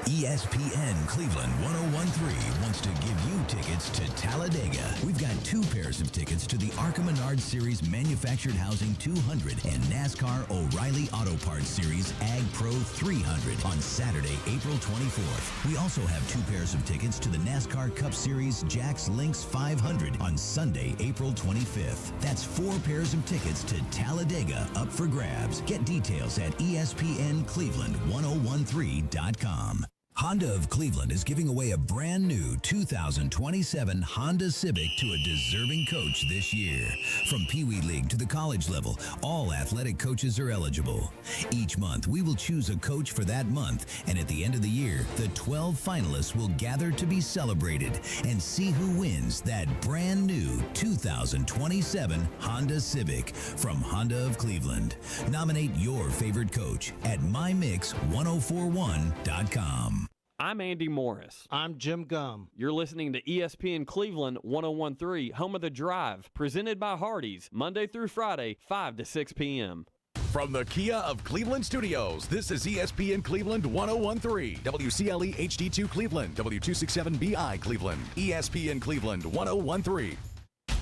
ESPN Cleveland 1013 wants to give you tickets to Talladega. We've got 2 pairs of tickets to the ARCA Menard Series Manufactured Housing 200 and NASCAR O'Reilly Auto Parts Series Ag Pro 300 on Saturday, April 24th. We also have 2 pairs of tickets to the NASCAR Cup Series Jack's Links 500 on Sunday, April 25th. That's 4 pairs of tickets to Talladega up for grabs. Get details at ESPNCleveland1013.com. Honda of Cleveland is giving away a brand new 2027 Honda Civic to a deserving coach this year. From Pee Wee League to the college level, all athletic coaches are eligible. Each month, we will choose a coach for that month, and at the end of the year, the 12 finalists will gather to be celebrated and see who wins that brand new 2027 Honda Civic from Honda of Cleveland. Nominate your favorite coach at mymix1041.com. I'm Andy Morris. I'm Jim Gum. You're listening to ESPN Cleveland 1013, Home of the Drive, presented by Hardees, Monday through Friday, 5 to 6 p.m. From the Kia of Cleveland Studios, this is ESPN Cleveland 1013, WCLE HD2 Cleveland, W267BI Cleveland, ESPN Cleveland 1013.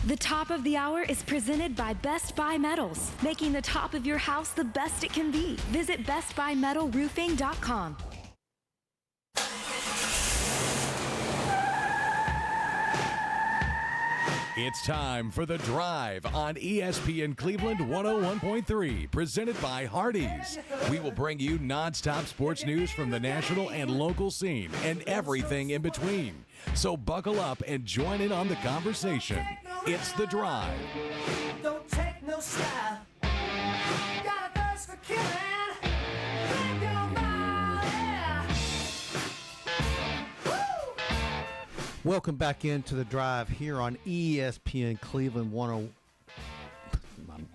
The top of the hour is presented by Best Buy Metals, making the top of your house the best it can be. Visit bestbuymetalroofing.com. It's time for The Drive on ESPN Cleveland 101.3, presented by Hardees. We will bring you nonstop sports news from the national and local scene and everything in between. So buckle up and join in on the conversation. It's The Drive. Don't take no style. Got a thirst for killing. Think about it. Woo! Welcome back into The Drive here on ESPN Cleveland 10.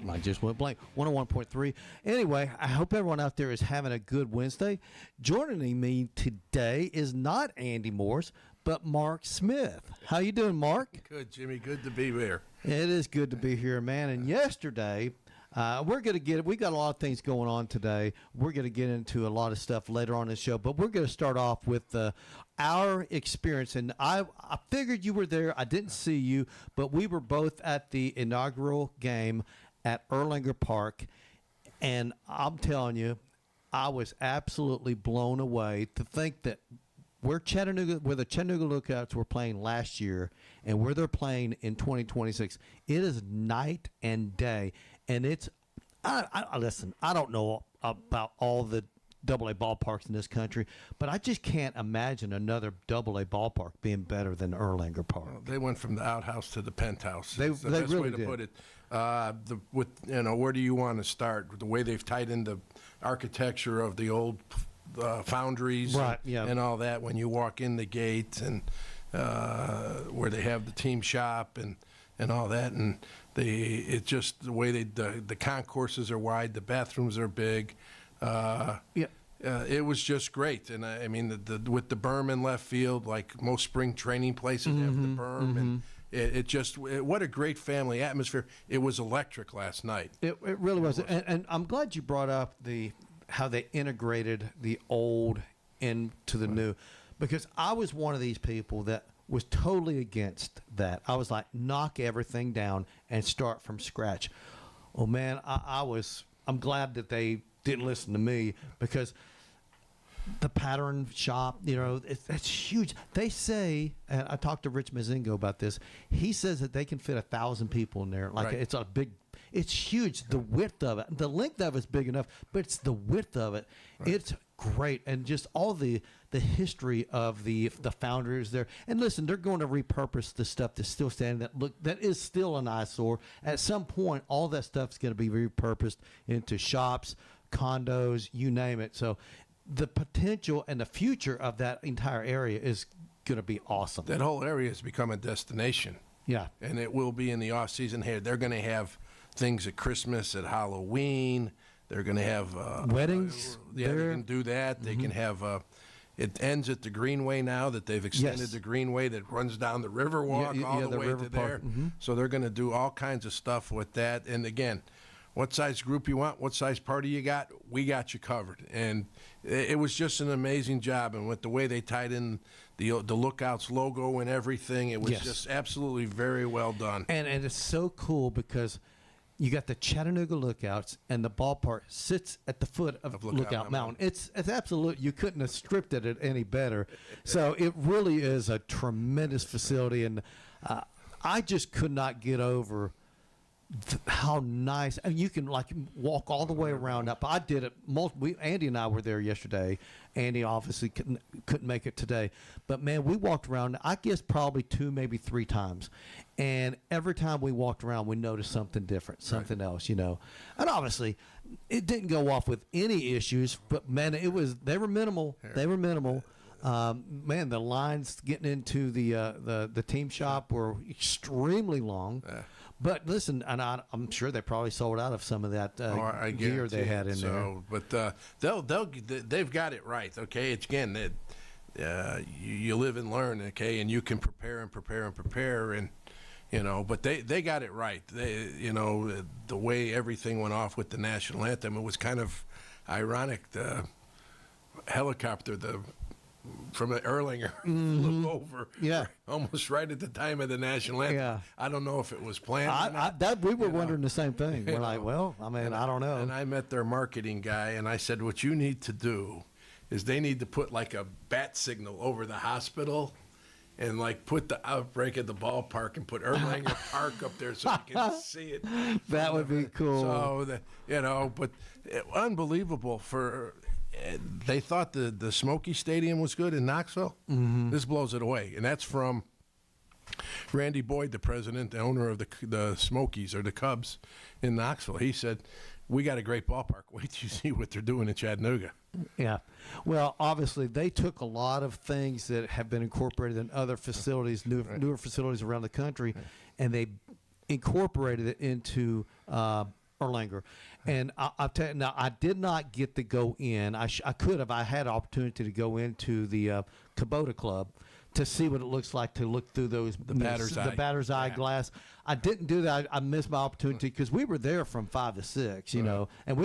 I just went blank. 101.3. Anyway, I hope everyone out there is having a good Wednesday. Joining me today is not Andy Morris, but Mark Smith. How you doing, Mark? Good, Jimmy. Good to be here. It is good to be here, man. And yesterday, we're going to we got a lot of things going on today. We're going to get into a lot of stuff later on in the show, but we're going to start off with our experience. And I figured you were there. I didn't see you, but we were both at the inaugural game at Erlanger Park. And I'm telling you, I was absolutely blown away to think that where the Chattanooga Lookouts were playing last year and where they're playing in 2026, it is night and day. And it's, listen, I don't know about all the AA ballparks in this country, but I just can't imagine another AA ballpark being better than Erlanger Park. Well, they went from the outhouse to the penthouse. They That's the best really way to did. put it. Where do you want to start? The way they've tied in the architecture of the old foundries, Right, yeah. and all that. When you walk in the gate and where they have the team shop and all that, and it's just the way the concourses are wide, the bathrooms are big. It was just great, and I mean with the berm in left field, like most spring training places have the berm, and what a great family atmosphere. It was electric last night. It really was. And I'm glad you brought up how they integrated the old into the new, because I was one of these people that was totally against that. I was like, knock everything down and start from scratch. Oh man, I'm glad that they didn't listen to me, because the pattern shop, it's huge. They say, and I talked to Rich Mazingo about this. He says that they can fit 1,000 people in there. Like right. It's huge. The width of it, the length of it's big enough, but it's the width of it. Right. It's great, and just all the history of the founders there. And listen, they're going to repurpose the stuff that's still standing. That is still an eyesore. At some point, all that stuff's going to be repurposed into shops, condos, you name it. So the potential and the future of that entire area is going to be awesome. That whole area has become a destination. Yeah. And it will be in the off season here. They're going to have things at Christmas, at Halloween. They're going to have weddings. They can do that. They can have. It ends at the Greenway now that they've extended the Greenway that runs down the Riverwalk all the way to there. Mm-hmm. So they're going to do all kinds of stuff with that. And again, what size group you want, what size party you got, we got you covered. And it was just an amazing job. And with the way they tied in the Lookouts logo and everything, it was Yes. just absolutely very well done. And it's so cool because you got the Chattanooga Lookouts, and the ballpark sits at the foot of Lookout Mountain. It's absolute. You couldn't have stripped it any better. So it really is a tremendous facility, and I just could not get over how nice. And you can like walk all the way around up. I did it. Andy and I were there yesterday. Andy obviously couldn't make it today, but man, we walked around. I guess probably 2, maybe 3 times, and every time we walked around, we noticed something different, something else, you know. And obviously, it didn't go off with any issues, but man, they were minimal. They were minimal. Man, the lines getting into the team shop were extremely long. But listen, and I'm sure they probably sold out of some of that gear they had in there. But they've got it right. Okay, it's again you live and learn. Okay, and you can prepare, and you know. But they got it right. The way everything went off with the national anthem, it was kind of ironic. The helicopter, from the Erlanger flew over, almost right at the time of the national anthem. Yeah. I don't know if it was planned. We were wondering the same thing. We're like, well, I mean, I don't know. And I met their marketing guy, and I said, what you need to do is they need to put like a bat signal over the hospital, and like put the outbreak at the ballpark and put Erlanger Park up there so you can see it. That would be cool. So but unbelievable for. They thought the Smoky Stadium was good in Knoxville. Mm-hmm. This blows it away, and that's from Randy Boyd, the president, the owner of the Smokies or the Cubs in Knoxville. He said, "We got a great ballpark. Wait till you see what they're doing in Chattanooga." Yeah, well, obviously they took a lot of things that have been incorporated in other facilities, newer facilities around the country, and they incorporated it into Erlanger. And I'll tell you, now I did not get to go in. I could have. I had an opportunity to go into the Kubota Club to see what it looks like to look through the batter's eye glass. I didn't do that. I missed my opportunity because we were there from 5 to 6, you know, and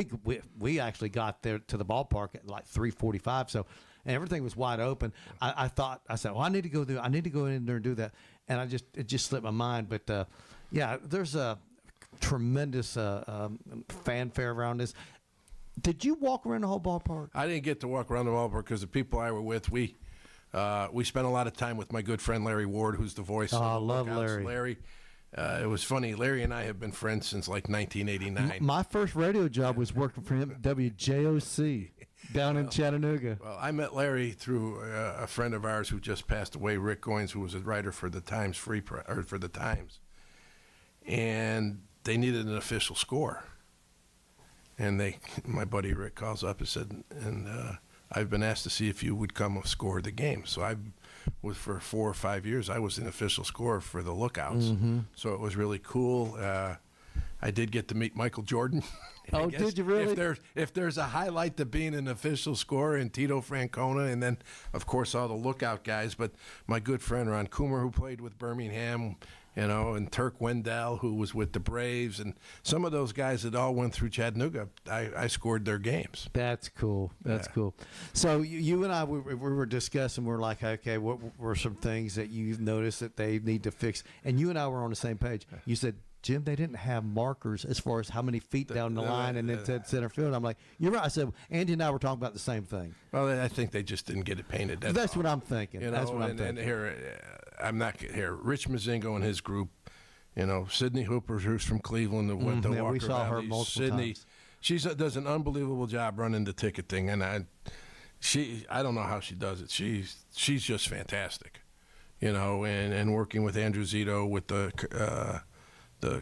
we actually got there to the ballpark at like 3:45. So and everything was wide open. I said, well, I need to go there. I need to go in there and do that. And it just slipped my mind. But yeah, there's a tremendous fanfare around this. Did you walk around the whole ballpark? I didn't get to walk around the ballpark because the people I were with, we spent a lot of time with my good friend Larry Ward, who's the voice of I the love Lookouts. Larry. It was funny. Larry and I have been friends since like 1989. My first radio job was working for him at WJOC down in Chattanooga. Well, I met Larry through a friend of ours who just passed away, Rick Goins, who was a writer for the Times for the Times, and they needed an official score. And my buddy Rick calls up and said, I've been asked to see if you would come score the game. So I was, for 4 or 5 years, I was an official scorer for the Lookouts. Mm-hmm. So it was really cool. I did get to meet Michael Jordan. Oh, did you really? If there's a highlight to being an official scorer, and Tito Francona, and then, of course, all the Lookout guys. But my good friend Ron Coomer, who played with Birmingham, you know, and Turk Wendell, who was with the Braves, and some of those guys that all went through Chattanooga, I scored their games. That's cool. That's cool. So you and I, we were discussing, we're like, okay, what were some things that you noticed that they need to fix? And you and I were on the same page. You said, Jim, they didn't have markers as far as how many feet down the line and then said center field. I'm like, you're right. I said, Andy and I were talking about the same thing. Well, I think they just didn't get it painted. That's what I'm thinking. You know, that's what I'm thinking. And here, Rich Mazingo and his group, you know, Sydney Hooper, who's from Cleveland, that went to Walker we saw her Valley. multiple times. She does an unbelievable job running the ticket thing, and I don't know how she does it. She's just fantastic, you know, and working with Andrew Zito with the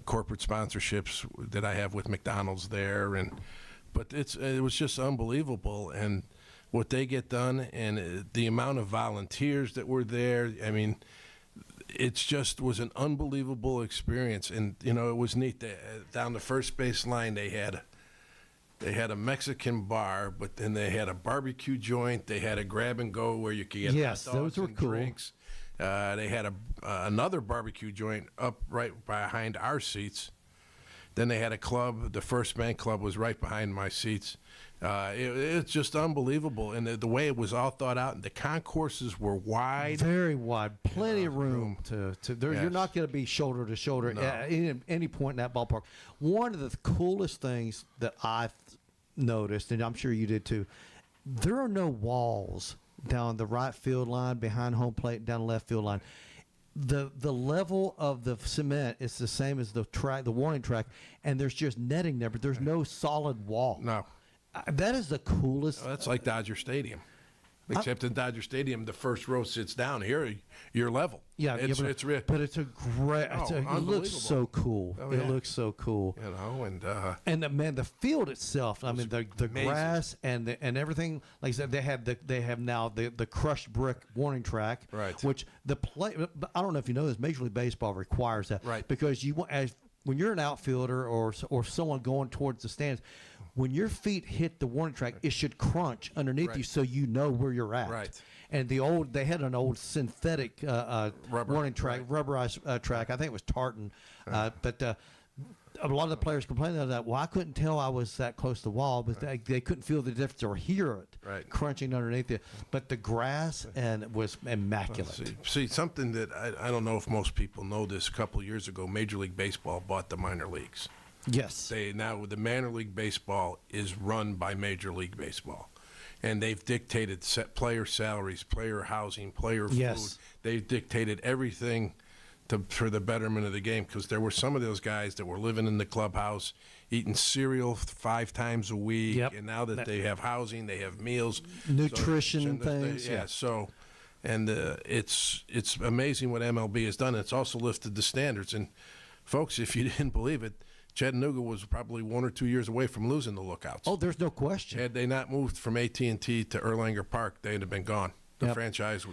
corporate sponsorships that I have with McDonald's there, but it was just unbelievable, and what they get done, and the amount of volunteers that were there. I mean, it just was an unbelievable experience, and you know, it was neat. Down the first base line, they had a Mexican bar, but then they had a barbecue joint. They had a grab and go where you could get hot dogs those were and cool. drinks. They had another barbecue joint up right behind our seats, Then they had a club. The First Bank Club was right behind my seats. It's just unbelievable, and the way it was all thought out, and the concourses were wide, very wide, plenty of room to there. Yes. You're not going to be shoulder to shoulder at any point in that ballpark. One of the coolest things that I've noticed, and I'm sure you did too, there are no walls down the right field line, behind home plate, down the left field line. The level of the cement is the same as the track, the warning track, and there's just netting there, but there's no solid wall. No. That is the coolest. Well, that's like Dodger Stadium. Except in Dodger Stadium, the first row sits down. Here, you're level. Yeah, it's but it's a great. It looks so cool. Oh, It looks so cool. You know, And the field itself. I mean, the grass and everything. Like I said, they have now the crushed brick warning track. Right. Which I don't know if you know this. Major League Baseball requires that. Right. Because when you're an outfielder or someone going towards the stands, when your feet hit the warning track, it should crunch underneath you so you know where you're at. Right. And they had an old synthetic warning track, rubberized track. I think it was tartan. But a lot of the players complained about that. Well, I couldn't tell I was that close to the wall, but they couldn't feel the difference or hear it crunching underneath it. But the grass was immaculate. See, something that I don't know if most people know this. A couple of years ago, Major League Baseball bought the minor leagues. Yes. Now the minor league baseball is run by Major League Baseball, and they've dictated set player salaries, player housing, player food. They've dictated everything for the betterment of the game, because there were some of those guys that were living in the clubhouse, eating cereal 5 times a week, and now that they have housing, they have meals, nutrition things. It's amazing what MLB has done. It's also lifted the standards. And folks, if you didn't believe it, Chattanooga was probably 1 or 2 years away from losing the Lookouts. Oh, there's no question. Had they not moved from AT&T to Erlanger Park, they'd have been gone. The franchise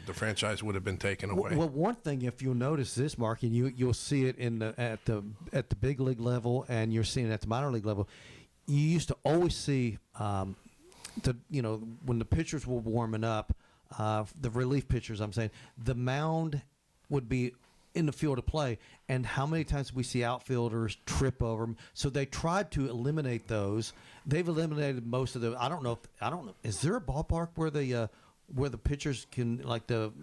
would have been taken away. Well, one thing, if you'll notice this, Mark, and you'll see it at the big league level, and you're seeing it at the minor league level. You used to always see when the pitchers were warming up, the relief pitchers, I'm saying, the mound would be in the field of play, and how many times we see outfielders trip over them. So they tried to eliminate those. They've eliminated most of them. I don't know. Is there a ballpark where the pitchers can, like the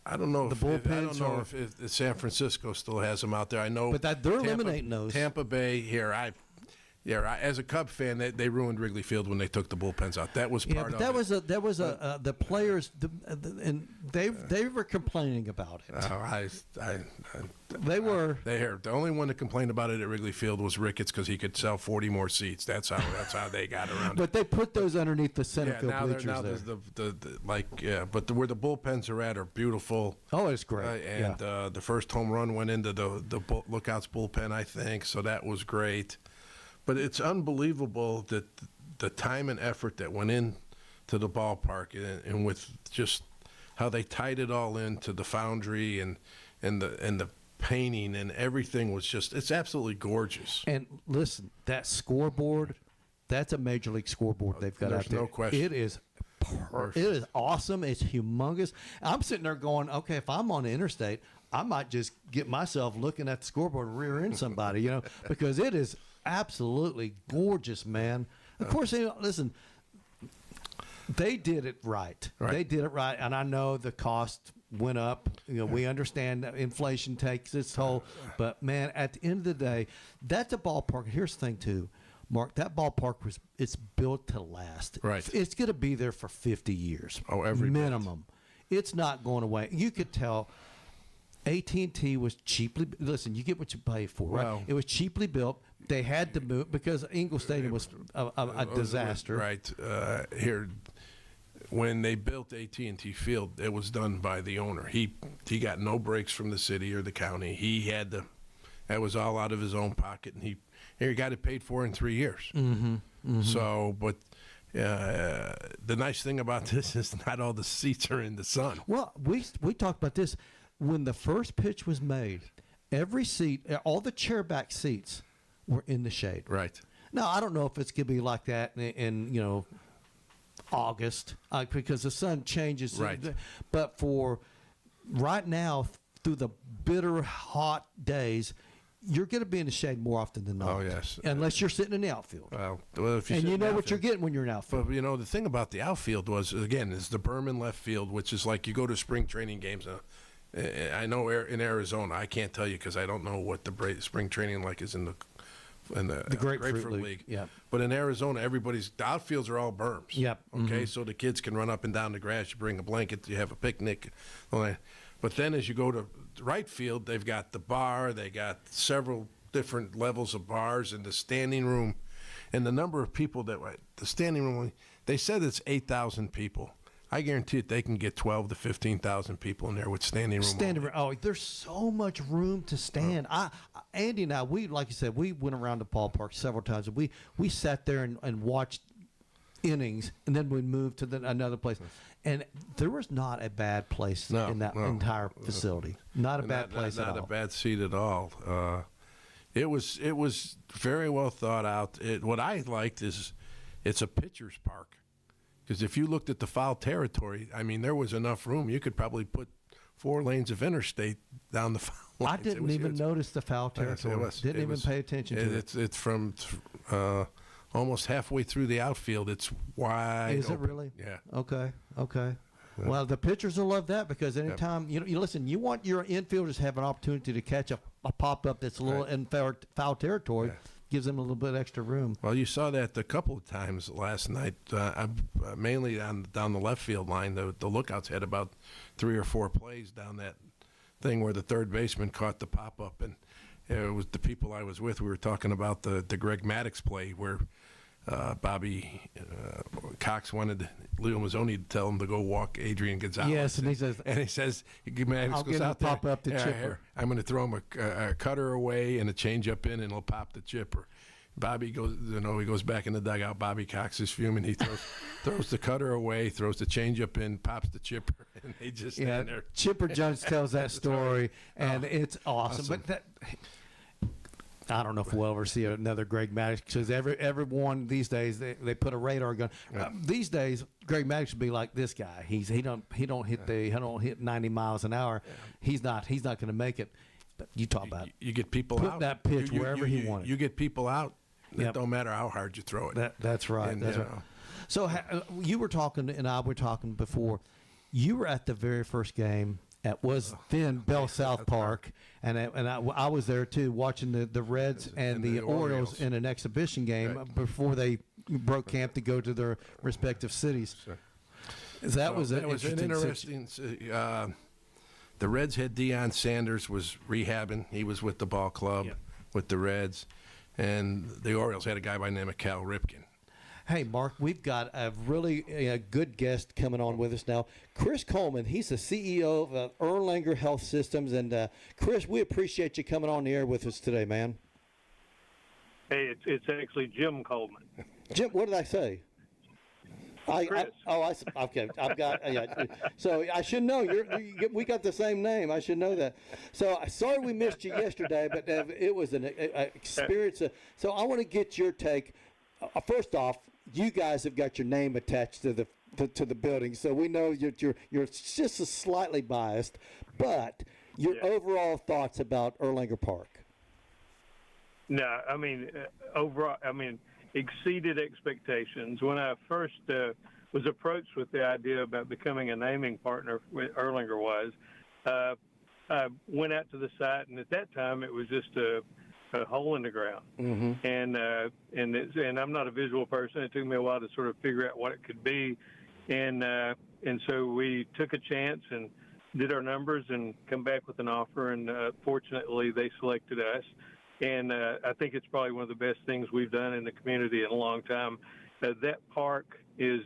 I don't know the if bullpens I don't know if San Francisco still has them out there. I know, but they're eliminating those. Tampa Bay here. As a Cub fan, they ruined Wrigley Field when they took the bullpens out. That was part of that it. That was the players, and they were complaining about it. The only one that complained about it at Wrigley Field was Ricketts, because he could sell 40 more seats. That's how they got around it. But they put those underneath the center field bleachers now there. But where the bullpens are at are beautiful. Oh, it's great. The first home run went into the Lookouts bullpen, I think. So that was great. But it's unbelievable that the time and effort that went into the ballpark, and with just how they tied it all into the foundry and the painting and everything was it's absolutely gorgeous. And listen, that scoreboard, that's a major league scoreboard they've got out there. There's no question. It is awesome. It's humongous. I'm sitting there going, okay, if I'm on the interstate, I might just get myself looking at the scoreboard and rear end somebody, because it is absolutely gorgeous, man. Of course, listen, they did it right. They did it right, and I know the cost went up. We understand that inflation takes its toll, but man, at the end of the day, that's a ballpark. Here's the thing, too, Mark. That ballpark it's built to last. Right. It's going to be there for 50 years. Oh, every minimum. It's not going away. You could tell. AT&T was cheaply. Listen, you get what you pay for, right? Well, it was cheaply built. They had to move because Ingalls Stadium was a disaster. Right. Here, when they built AT&T Field, it was done by the owner. He got no breaks from the city or the county. That was all out of his own pocket, and he got it paid for in 3 years. Mm-hmm. Mm-hmm. So, but the nice thing about this is not all the seats are in the sun. Well, we talked about this when the first pitch was made. Every seat, all the chair back seats, were in the shade. Right. Now, I don't know if it's going to be like that in August because the sun changes. Right. But for right now, through the bitter hot days, you're going to be in the shade more often than not. Oh, yes. Unless you're sitting in the outfield. Well, if you And sit you in the know what outfield- you're getting when you're in outfield. But, the thing about the outfield was, again, is the berm in left field, which is like you go to spring training games. I know in Arizona, I can't tell you because I don't know what the spring training like is in the Grapefruit League. Yeah. But in Arizona, the outfields are all berms. Yep. Okay, so the kids can run up and down the grass. You bring a blanket, you have a picnic. But then as you go to right field, they've got the bar, they got several different levels of bars, and the standing room, and the number of people the standing room, they said it's 8,000 people. I guarantee it, they can get 12 to 15,000 people in there with standing room. Standing room. Oh, there's so much room to stand. Andy and I, like you said, we went around the ballpark several times. And we sat there and watched innings, and then we moved to another place. And there was not a bad place in that entire facility. Not a bad place at all. Not a bad seat at all. It was very well thought out. What I liked is it's a pitcher's park. Because if you looked at the foul territory, I mean, there was enough room. You could probably put 4 lanes of interstate down the foul lines. I didn't even notice the foul territory. Didn't even pay attention to it. It's from almost halfway through the outfield. It's wide. Is it open. really? Yeah. Okay. Well, the pitchers will love that because anytime you listen, you want your infielders to have an opportunity to catch a pop up that's a little in foul territory. Yeah. Gives them a little bit extra room. Well, you saw that a couple of times last night, mainly down the left field line. The lookouts had about 3 or 4 plays down that thing where the third baseman caught the pop-up. And it was the people I was with. We were talking about the Greg Maddux play where Bobby Cox wanted Leo Mazzoni to tell him to go walk Adrian Gonzalez. Yes, and he says, Maddux I'll goes get him out to there, pop up the chipper. Here, I'm going to throw him a cutter away and a changeup in, and he'll pop the chipper. Bobby goes, he goes back in the dugout. Bobby Cox is fuming. He throws the cutter away, throws the changeup in, pops the chipper, and they just stand there. Chipper Jones tells that story, and it's awesome. But I don't know if we'll ever see another Greg Maddux because everyone these days they put a radar gun. These days, Greg Maddux would be like this guy. He don't hit 90 miles an hour. Yeah. He's not going to make it. But you talk about you get people put out. that pitch wherever he wanted. You get people out. It don't matter how hard you throw it. That's right. That's right. So you were talking, and I were talking before. You were at the very first game at then Bell South Park, and I was there too, watching the Reds and the Orioles in an exhibition game before they broke camp to go to their respective cities. Sure. That was an interesting. The Reds had Deion Sanders was rehabbing. He was with the ball club with the Reds, and the Orioles had a guy by the name of Cal Ripken. Hey, Mark, we've got a really good guest coming on with us now. Chris Coleman, he's the CEO of Erlanger Health Systems. And, Chris, we appreciate you coming on the air with us today, man. Hey, it's actually Jim Coleman. Jim, what did I say? Chris. Okay. I've got. So I should know. We got the same name. I should know that. So sorry we missed you yesterday, but it was an experience. So I want to get your take. First off, you guys have got your name attached to the building, so we know you're just slightly biased. But your overall thoughts about Erlanger Park? No, I mean overall, exceeded expectations. When I first was approached with the idea about becoming a naming partner with Erlanger I went out to the site, and at that time it was just a hole in the ground. Mm-hmm. And I'm not a visual person. It took me a while to sort of figure out what it could be, and so we took a chance and did our numbers and come back with an offer. And fortunately, they selected us. And I think it's probably one of the best things we've done in the community in a long time. That park is,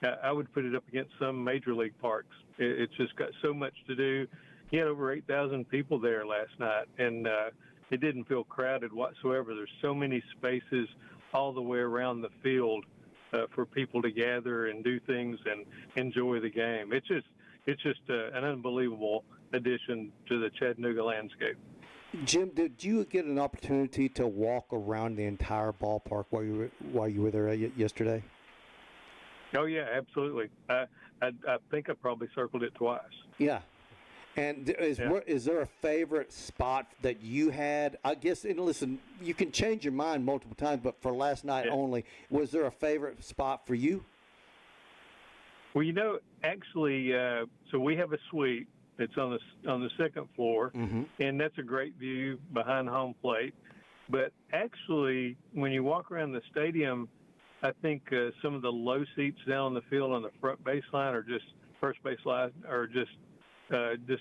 I would put it up against some major league parks. It's just got so much to do. You had over 8,000 people there last night, and it didn't feel crowded whatsoever. There's so many spaces all the way around the field for people to gather and do things and enjoy the game. It's just an unbelievable addition to the Chattanooga landscape. Jim, did you get an opportunity to walk around the entire ballpark while you were there yesterday? Oh yeah, absolutely. I think I probably circled it twice. Yeah, And is there a favorite spot that you had? I guess, and listen, you can change your mind multiple times, but for last night only, was there a favorite spot for you? Well, actually, so we have a suite that's on the second floor, and that's a great view behind home plate. But actually, when you walk around the stadium, I think some of the low seats down on the field on the front baseline or just first baseline are just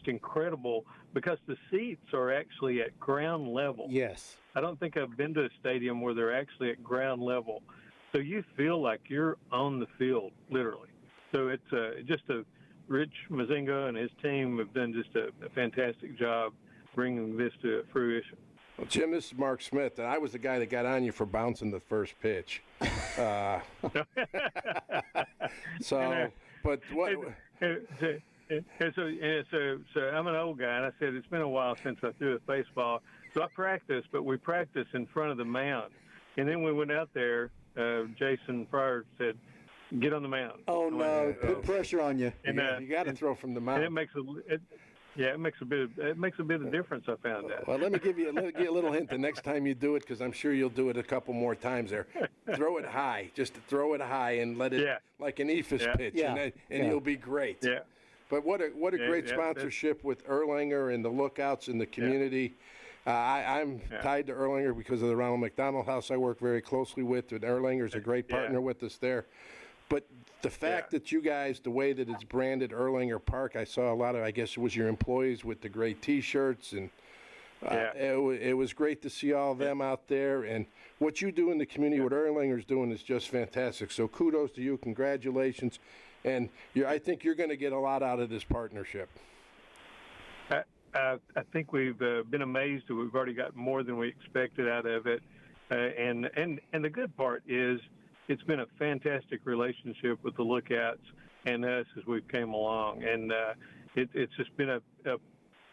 incredible because the seats are actually at ground level. Yes. I don't think I've been to a stadium where they're actually at ground level. So you feel like you're on the field, literally. So it's just Rich Mazinga and his team have done just a fantastic job bringing this to fruition. Well, Jim, this is Mark Smith, and I was the guy that got on you for bouncing the first pitch. So, but what? So I'm an old guy, and I said it's been a while since I threw a baseball. So I practiced, but we practiced in front of the mound. And then we went out there. Jason Fryer said, "Get on the mound." Oh no! Put pressure on you. And you got to throw from the mound. And it makes a bit of difference. I found out. Well, let me give you a little hint the next time you do it, because I'm sure you'll do it a couple more times there. Throw it high, just throw it high and let it like an eephus pitch, and you'll be great. Yeah. But what a great sponsorship with Erlanger and the Lookouts in the community. I'm tied to Erlanger because of the Ronald McDonald House I work very closely with, and Erlanger's a great partner with us there. But the fact that you guys, the way that it's branded Erlanger Park, I saw a lot of, I guess it was your employees with the great T-shirts, and it was great to see all of them out there. And what you do in the community, what Erlanger's doing is just fantastic. So kudos to you, congratulations. And I think you're going to get a lot out of this partnership. I think we've been amazed that we've already got more than we expected out of it. And the good part is it's been a fantastic relationship with the Lookouts and us as we've came along. And it's just been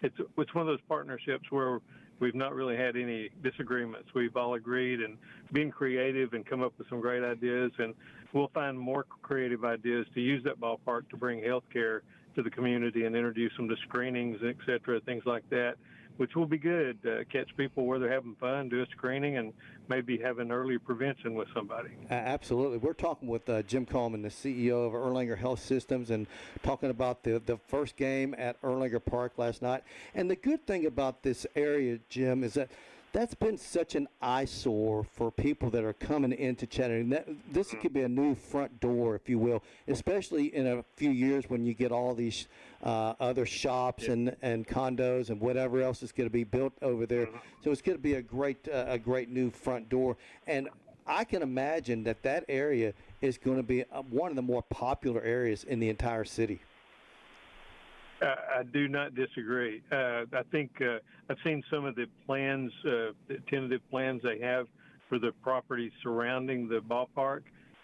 it's one of those partnerships where we've not really had any disagreements. We've all agreed and been creative and come up with some great ideas, and we'll find more creative ideas to use that ballpark to bring health care to the community and introduce them to screenings, et cetera, things like that, which will be good. Catch people where they're having fun, do a screening, and maybe have an early prevention with somebody. Absolutely. We're talking with Jim Coleman, the CEO of Erlanger Health Systems, and talking about the first game at Erlanger Park last night. And the good thing about this area, Jim, is that that's been such an eyesore for people that are coming into Chattanooga. This could be a new front door, if you will, especially in a few years when you get all these other shops and condos and whatever else is going to be built over there. So it's going to be a great new front door. And I can imagine that area is going to be one of the more popular areas in the entire city. I do not disagree. I think I've seen some of the plans, the tentative plans they have for the property surrounding the ballpark,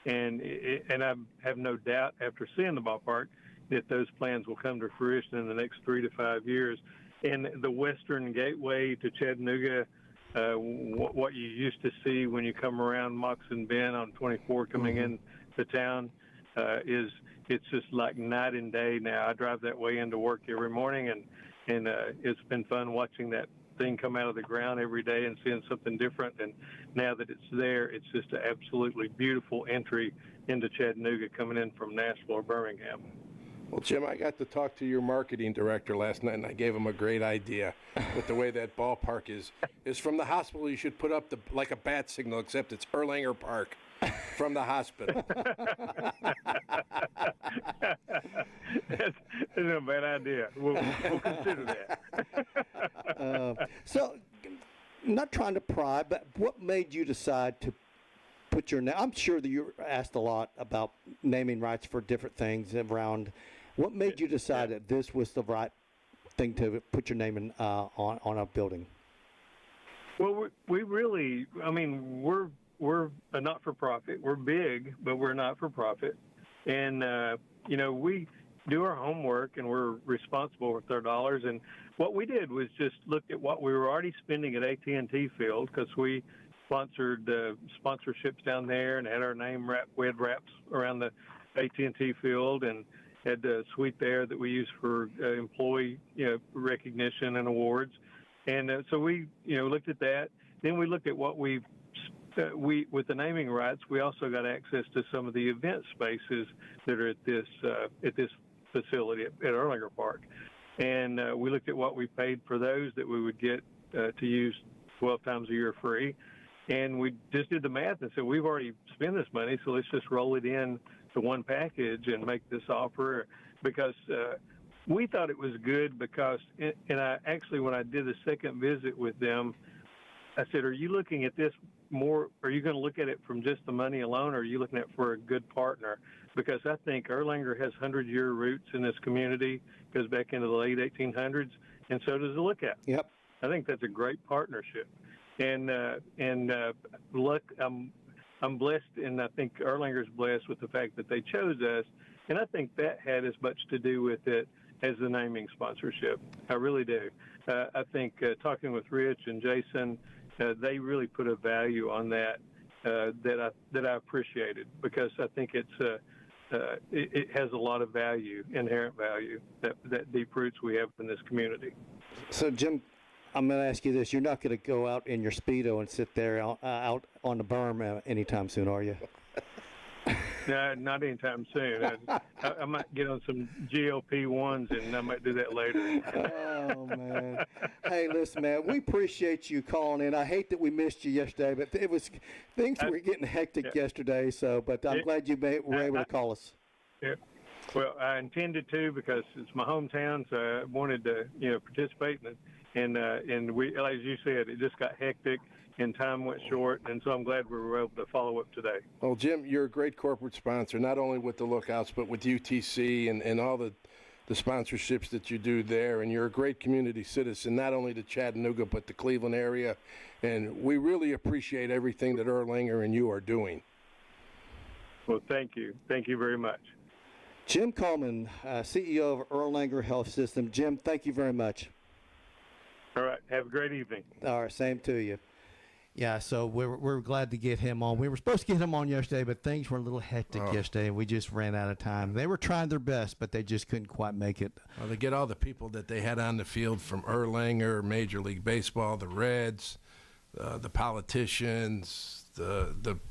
and I have no doubt after seeing the ballpark that those plans will come to fruition in the next 3 to 5 years. And the western gateway to Chattanooga, what you used to see when you come around Moxon Bend on 24 coming in to town, it's just like night and day now. I drive that way into work every morning, and it's been fun watching that thing come out of the ground every day and seeing something different. And now that it's there, it's just an absolutely beautiful entry into Chattanooga coming in from Nashville or Birmingham. Well, Jim, I got to talk to your marketing director last night, and I gave him a great idea with the way that ballpark is. From the hospital, you should put up like a bat signal, except it's Erlanger Park. From the hospital. That's a bad idea. We'll consider that. So, not trying to pry, but what made you decide to put your name? I'm sure that you were asked a lot about naming rights for different things around. What made you decide that this was the right thing to put your name in, on a building? Well, we really, I mean, we're a not-for-profit. We're big, but we're not-for-profit. And, we do our homework, and we're responsible with our dollars. And what we did was just look at what we were already spending at AT&T Field, because we sponsored sponsorships down there and had our name we had wraps around the AT&T Field. And had a suite there that we use for employee recognition and awards. And so we looked at that. Then we looked at what we with the naming rights, we also got access to some of the event spaces that are at this facility at Erlanger Park. And we looked at what we paid for those that we would get to use 12 times a year free. And we just did the math and said, we've already spent this money, so let's just roll it in to one package and make this offer, because we thought it was good because, and I actually, when I did the second visit with them, I said, are you looking at this more, are you going to look at it from just the money alone, or are you looking at it for a good partner? Because I think Erlanger has 100-year roots in this community, goes back into the late 1800s, and so does the Lookout. Yep. I think that's a great partnership. And look, I'm blessed, and I think Erlanger's blessed with the fact that they chose us, and I think that had as much to do with it as the naming sponsorship. I really do. I think talking with Rich and Jason, they really put a value on that that I appreciated, because I think it has a lot of value, inherent value, that deep roots we have in this community. So, Jim, I'm going to ask you this. You're not going to go out in your Speedo and sit there out on the berm anytime soon, are you? No, not anytime soon. I might get on some GLP-1s, and I might do that later. Oh, man. Hey, listen, man, we appreciate you calling in. I hate that we missed you yesterday, but things were getting hectic yesterday, but I'm glad you were able to call us. Yeah. Well, I intended to, because it's my hometown, so I wanted to, participate in it. And we, as you said, it just got hectic and time went short, and so I'm glad we were able to follow up today. Well, Jim, you're a great corporate sponsor, not only with the Lookouts, but with UTC and all the sponsorships that you do there, and you're a great community citizen, not only to Chattanooga, but the Cleveland area, and we really appreciate everything that Erlanger and you are doing. Well, thank you. Thank you very much. Jim Coleman, CEO of Erlanger Health System. Jim, thank you very much. All right. Have a great evening. All right. Same to you. Yeah, so we're glad to get him on. We were supposed to get him on yesterday, but things were a little hectic yesterday, and we just ran out of time. They were trying their best, but they just couldn't quite make it. Well, they get all the people that they had on the field from Erlanger, Major League Baseball, the Reds, the politicians,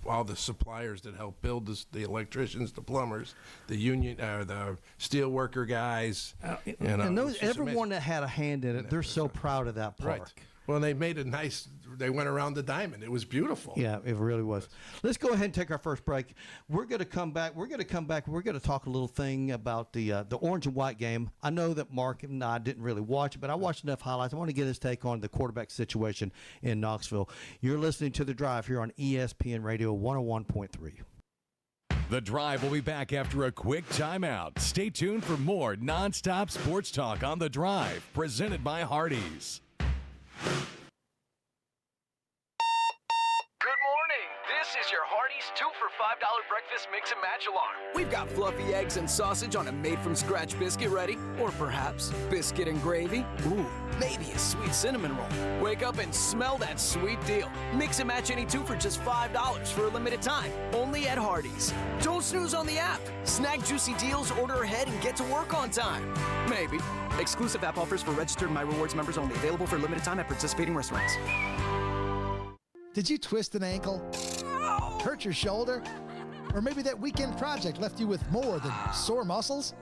all the suppliers that help build the electricians, the plumbers, the union, the steel worker guys. And everyone that had a hand in it, they're so proud of that park. Right. Well, they made it nice. They went around the diamond. It was beautiful. Yeah, it really was. Let's go ahead and take our first break. We're going to come back. We're going to talk a little thing about the orange and white game. I know that Mark and I didn't really watch it, but I watched enough highlights. I want to get his take on the quarterback situation in Knoxville. You're listening to The Drive here on ESPN Radio 101.3. The Drive will be back after a quick timeout. Stay tuned for more nonstop sports talk on The Drive, presented by Hardees. Good morning. This is your Hardees 2 for $5 breakfast mix and match alarm. We've got fluffy eggs and sausage on a made-from-scratch biscuit ready. Or perhaps biscuit and gravy. Ooh, maybe a sweet cinnamon roll. Wake up and smell that sweet deal. Mix and match any two for just $5 for a limited time. Only at Hardees. Don't snooze on the app. Snag juicy deals, order ahead, and get to work on time. Maybe. Exclusive app offers for registered My Rewards members only. Available for a limited time at participating restaurants. Did you twist an ankle? Hurt your shoulder? Or maybe that weekend project left you with more than sore muscles?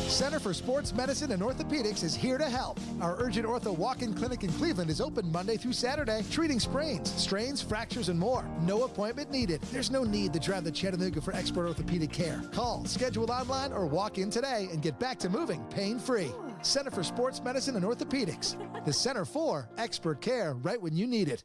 Center for Sports Medicine and Orthopedics is here to help. Our Urgent Ortho Walk-In Clinic in Cleveland is open Monday through Saturday, treating sprains, strains, fractures, and more. No appointment needed. There's no need to drive to Chattanooga for expert orthopedic care. Call, schedule online, or walk in today and get back to moving pain-free. Center for Sports Medicine and Orthopedics. The Center for expert care right when you need it.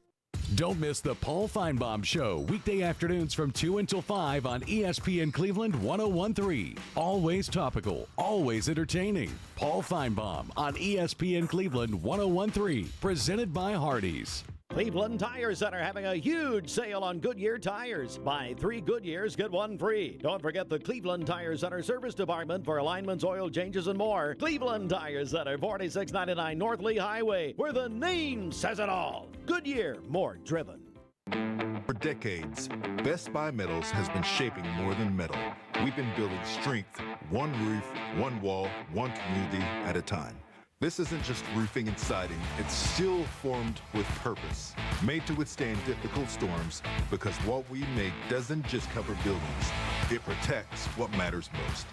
Don't miss the Paul Feinbaum Show, weekday afternoons from 2 until 5 on ESPN Cleveland 101.3. Always topical, always entertaining. Paul Feinbaum on ESPN Cleveland 101.3, presented by Hardees. Cleveland Tire Center having a huge sale on Goodyear tires. Buy 3 Goodyears, get 1 free. Don't forget the Cleveland Tire Center service department for alignments, oil changes, and more. Cleveland Tire Center, 4699 North Lee Highway, where the name says it all. Goodyear, more driven. For decades, Best Buy Metals has been shaping more than metal. We've been building strength, one roof, one wall, one community at a time. This isn't just roofing and siding, it's steel formed with purpose, made to withstand difficult storms, because what we make doesn't just cover buildings, it protects what matters most.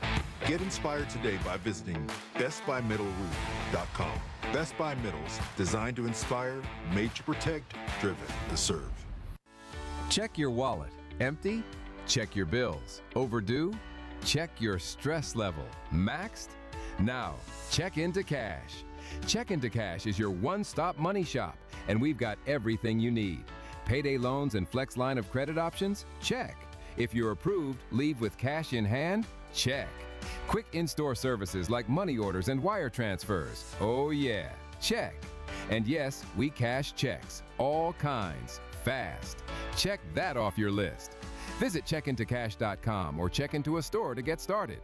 Get inspired today by visiting bestbymetalroof.com. Best Buy Metals, designed to inspire, made to protect, driven to serve. Check your wallet. Empty? Check your bills. Overdue? Check your stress level. Maxed? Now, Check Into Cash. Check Into Cash is your one-stop money shop, and we've got everything you need. Payday loans and flex line of credit options? Check. If you're approved, leave with cash in hand? Check. Quick in-store services like money orders and wire transfers? Oh yeah, check. And yes, we cash checks, all kinds, fast. Check that off your list. Visit checkintocash.com or check into a store to get started.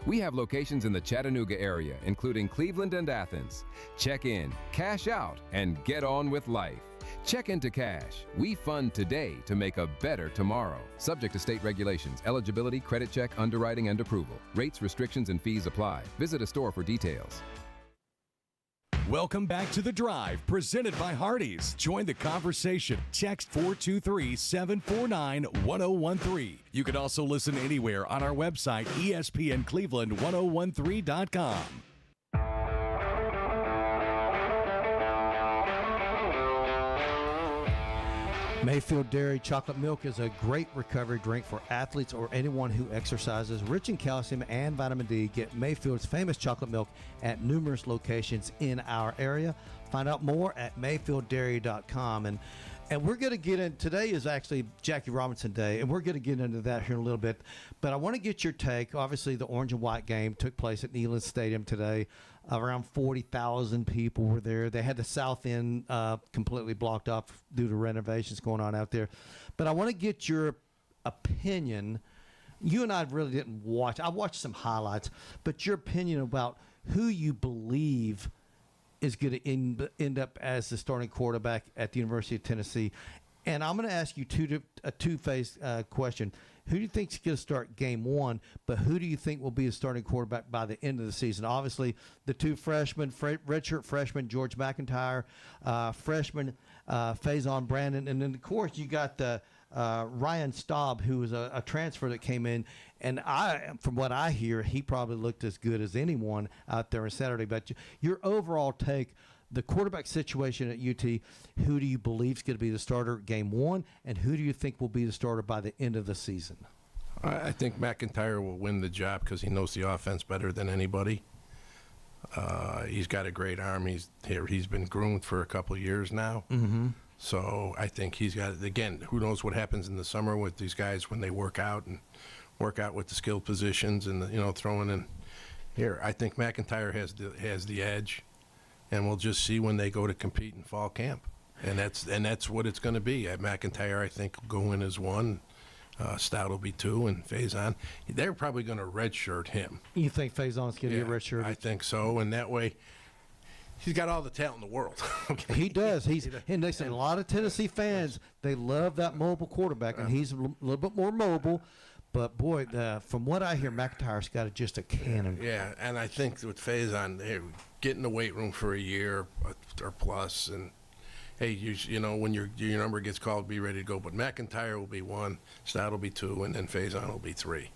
We have locations in the Chattanooga area, including Cleveland and Athens. Check in, cash out, and get on with life. Check Into Cash. We fund today to make a better tomorrow. Subject to state regulations, eligibility, credit check, underwriting, and approval. Rates, restrictions, and fees apply. Visit a store for details. Welcome back to The Drive, presented by Hardees. Join the conversation. Text 423-749-1013. You can also listen anywhere on our website, ESPNCleveland1013.com. Mayfield Dairy Chocolate Milk is a great recovery drink for athletes or anyone who exercises. Rich in calcium and vitamin D, get Mayfield's famous chocolate milk at numerous locations in our area. Find out more at mayfielddairy.com. And we're going to get in, today is actually Jackie Robinson Day, and we're going to get into that here in a little bit. But I want to get your take. Obviously, the orange and white game took place at Neyland Stadium today. Around 40,000 people were there. They had the south end completely blocked off due to renovations going on out there. But I want to get your opinion. You and I really didn't watch. I watched some highlights, but your opinion about who you believe is going to end up as the starting quarterback at the University of Tennessee. And I'm going to ask you a two-phase question. Who do you think is going to start game one, but who do you think will be the starting quarterback by the end of the season? Obviously, the two freshmen, redshirt freshman George McIntyre, freshman Faison Brandon, and then, of course, you got the Ryan Staub, who was a transfer that came in. And from what I hear, he probably looked as good as anyone out there on Saturday. But your overall take, the quarterback situation at UT, who do you believe is going to be the starter game one, and who do you think will be the starter by the end of the season? I think McIntyre will win the job because he knows the offense better than anybody. He's got a great arm. He's been groomed for a couple of years now. Mm-hmm. So I think he's got it. Again, who knows what happens in the summer with these guys when they work out with the skill positions and throwing in here. I think McIntyre has the edge. And we'll just see when they go to compete in fall camp, and that's what it's going to be. At McIntyre, I think will go in as one, Stout will be two, and Faison. They're probably going to redshirt him. You think Faison's going to get redshirted? I think so, and that way, he's got all the talent in the world. Okay? He does. And they say a lot of Tennessee fans, they love that mobile quarterback, and he's a little bit more mobile. But, boy, from what I hear, McIntyre's got just a cannon. Yeah, and I think with Faison, get in the weight room for a year or plus, and, hey, when your number gets called, be ready to go. But McIntyre will be one, Stout will be two, and then Faison will be three.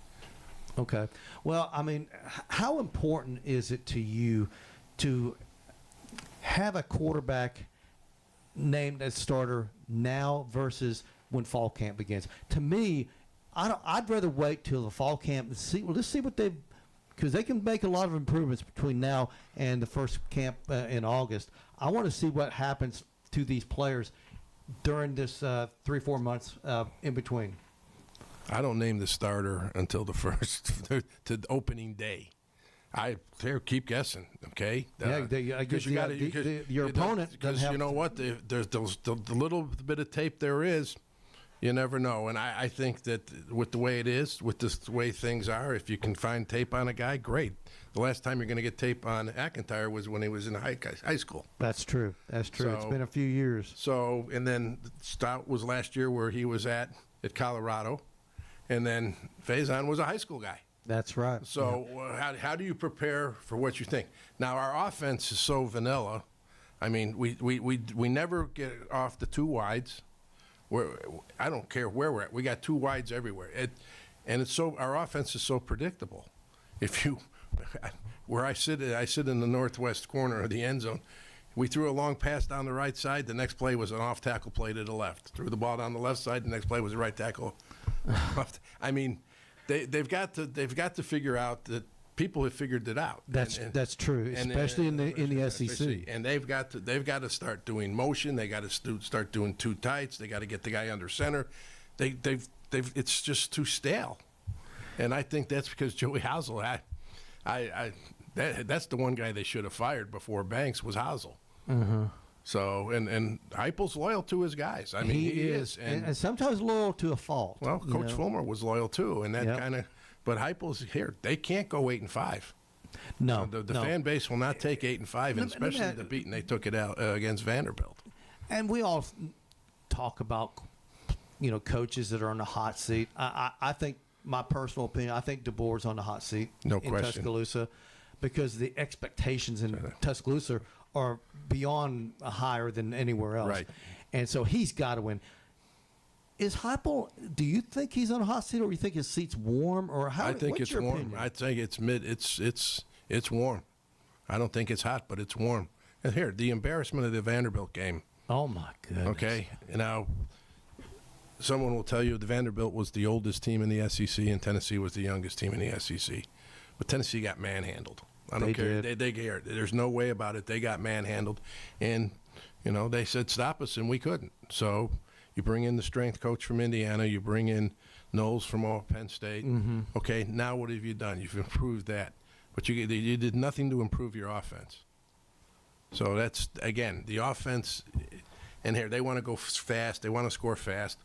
Okay. Well, I mean, how important is it to you to have a quarterback named as starter now versus when fall camp begins? To me, I'd rather wait till the fall camp and see. Well, let's see what because they can make a lot of improvements between now and the first camp in August. I want to see what happens to these players during this 3-4 months in between. I don't name the starter until the first to opening day. Keep guessing, okay? I guess your opponent doesn't have. You know what? There's the little bit of tape there is. You never know. And I think that with the way it is, with the way things are, if you can find tape on a guy, great. The last time you're going to get tape on McIntyre was when he was in high school. That's true. That's true. It's So- been a few years. So, and then Stout was last year where he was at Colorado. And then Faison was a high school guy. That's right. So how do you prepare for what you think? Now, our offense is so vanilla. I mean, we never get off the two wides. I don't care where we're at. We got two wides everywhere. And it's so, our offense is so predictable. If you, where I sit in the northwest corner of the end zone. We threw a long pass down the right side. The next play was an off-tackle play to the left. Threw the ball down the left side. The next play was a right tackle. I mean, they've got to figure out that people have figured it out. That's true, especially in the SEC. And they've got to start doing motion. They got to start doing two tights. They got to get the guy under center. It's just too stale. And I think that's because Joey Housel. That's the one guy they should have fired before Banks was Housel. Mm-hmm. So and Heupel's loyal to his guys. I mean, he is, and sometimes loyal to a fault. Well, Coach Fulmer was loyal too, and that kind of. But Heupel's here. They can't go 8-5. No, the fan base will not take 8-5, and especially the beating they took it out against Vanderbilt. And we all talk about, coaches that are on the hot seat. I think, my personal opinion, I think DeBoer's on the hot seat No in question. Tuscaloosa, because the expectations in Tuscaloosa are beyond higher than anywhere else. Right. And so he's got to win. Is Heupel, do you think he's on a hot seat, or do you think his seat's warm, or how? I think what's it's your warm. opinion? I think it's mid. It's warm. I don't think it's hot, but it's warm. And here, the embarrassment of the Vanderbilt game. Oh my goodness. Okay, now someone will tell you the Vanderbilt was the oldest team in the SEC, and Tennessee was the youngest team in the SEC. But Tennessee got manhandled. I don't care. They cared. There's no way about it. They got manhandled, and they said stop us, and we couldn't. So you bring in the strength coach from Indiana. You bring in Knowles from Penn State. Mm-hmm. Okay, now what have you done? You've improved that, but you did nothing to improve your offense. So that's, again, the offense. And here they want to go fast. They want to score fast.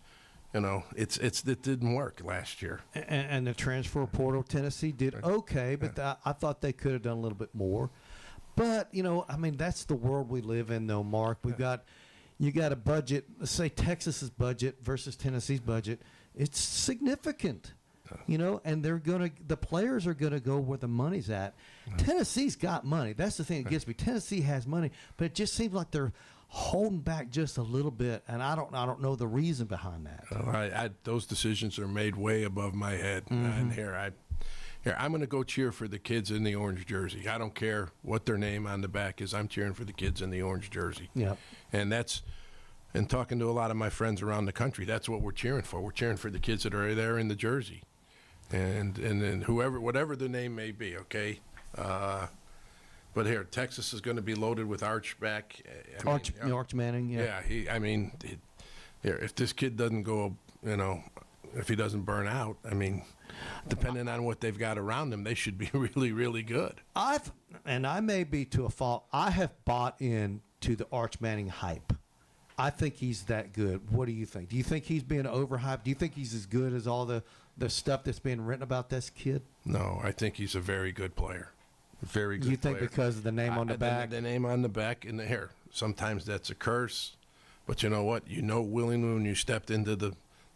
It didn't work last year. And the transfer portal, Tennessee did okay, but I thought they could have done a little bit more. But that's the world we live in, though, Mark. You got a budget. Let's say Texas's budget versus Tennessee's budget. It's significant, and the players are gonna go where the money's at. Tennessee's got money. That's the thing that gets me. Tennessee has money, but it just seems like they're holding back just a little bit, and I don't know the reason behind that. Those decisions are made way above my head. And here I'm going to go cheer for the kids in the orange jersey. I don't care what their name on the back is. I'm cheering for the kids in the orange jersey. Yeah, and talking to a lot of my friends around the country, that's what we're cheering for. We're cheering for the kids that are there in the jersey, and then whatever the name may be. Okay. But here, Texas is going to be loaded with Arch back. Arch Manning, yeah. If this kid doesn't go, if he doesn't burn out, depending on what they've got around him, they should be really, really good. And I may be to a fault, I have bought into the Arch Manning hype. I think he's that good. What do you think? Do you think he's being overhyped? Do you think he's as good as all the stuff that's being written about this kid? No, I think he's a very good player. Very good. You think player. because of the name on the back? The name on the back and the hair. Sometimes that's a curse, but you know what? Willingly when you stepped into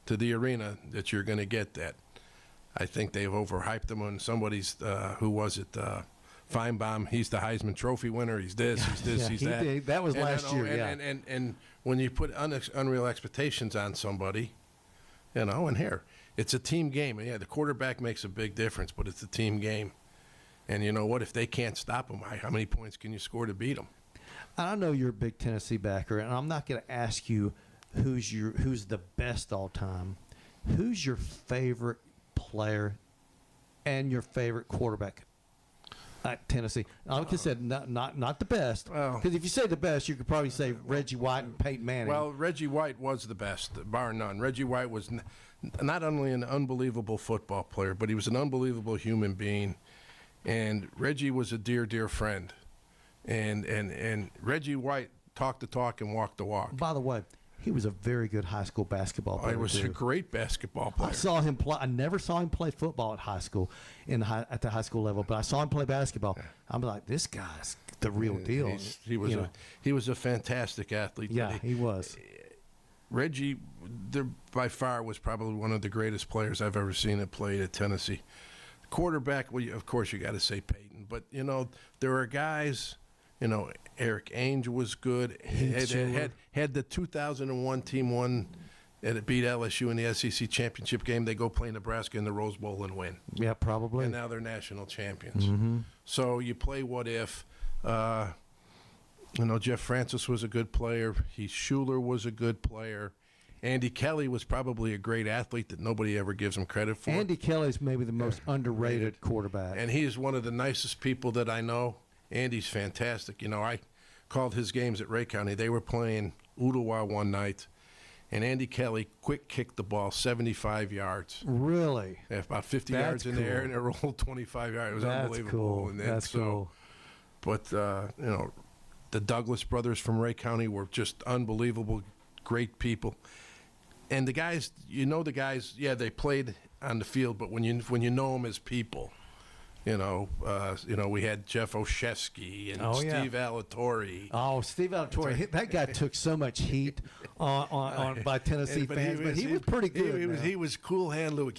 the arena that you're going to get that. I think they've overhyped him on somebody's. Who was it? Feinbaum. He's the Heisman Trophy winner. He's this. He's this. He's that. Did. That was last year. And when you put unreal expectations on somebody, and here it's a team game. And the quarterback makes a big difference, but it's a team game. And you know what? If they can't stop them, how many points can you score to beat them? I know you're a big Tennessee backer, and I'm not going to ask you who's the best all time. Who's your favorite player and your favorite quarterback at Tennessee? Like I said, not the best. Because if you say the best, you could probably say Reggie White and Peyton Manning. Well, Reggie White was the best, bar none. Reggie White was not only an unbelievable football player, but he was an unbelievable human being. And Reggie was a dear, dear friend. And Reggie White talked the talk and walked the walk. By the way, he was a very good high school basketball player. He was a great basketball player. I saw him play. I never saw him play football at high school, at the high school level, but I saw him play basketball. I'm like, this guy's the real deal. He was a fantastic athlete. Yeah, he was. Reggie, by far, was probably one of the greatest players I've ever seen that played at Tennessee. Quarterback, well, of course, you got to say Peyton. But, there are guys, Eric Ainge was good. Had the 2001 team won, and it beat LSU in the SEC championship game. They go play Nebraska in the Rose Bowl and win. Yeah, probably. And now they're national champions. Mm-hmm. So you play what if. Jeff Francis was a good player. Heath Schuler was a good player. Andy Kelly was probably a great athlete that nobody ever gives him credit for. Andy Kelly's maybe the most underrated quarterback. And he is one of the nicest people that I know. Andy's fantastic. I called his games at Ray County. They were playing Ottawa one night, and Andy Kelly quick kicked the ball 75 yards. Really? Yeah, about 50 yards in the air, and it rolled 25 yards. It was unbelievable. Cool. And That's cool. But, the Douglas brothers from Ray County were just unbelievable, great people. And the guys, they played on the field, but when you know them as people, we had Jeff Oshesky and Steve Alatorre. Oh, Steve Alatorre, that guy took so much heat by Tennessee fans, but he was pretty good. He was cool hand, Luke.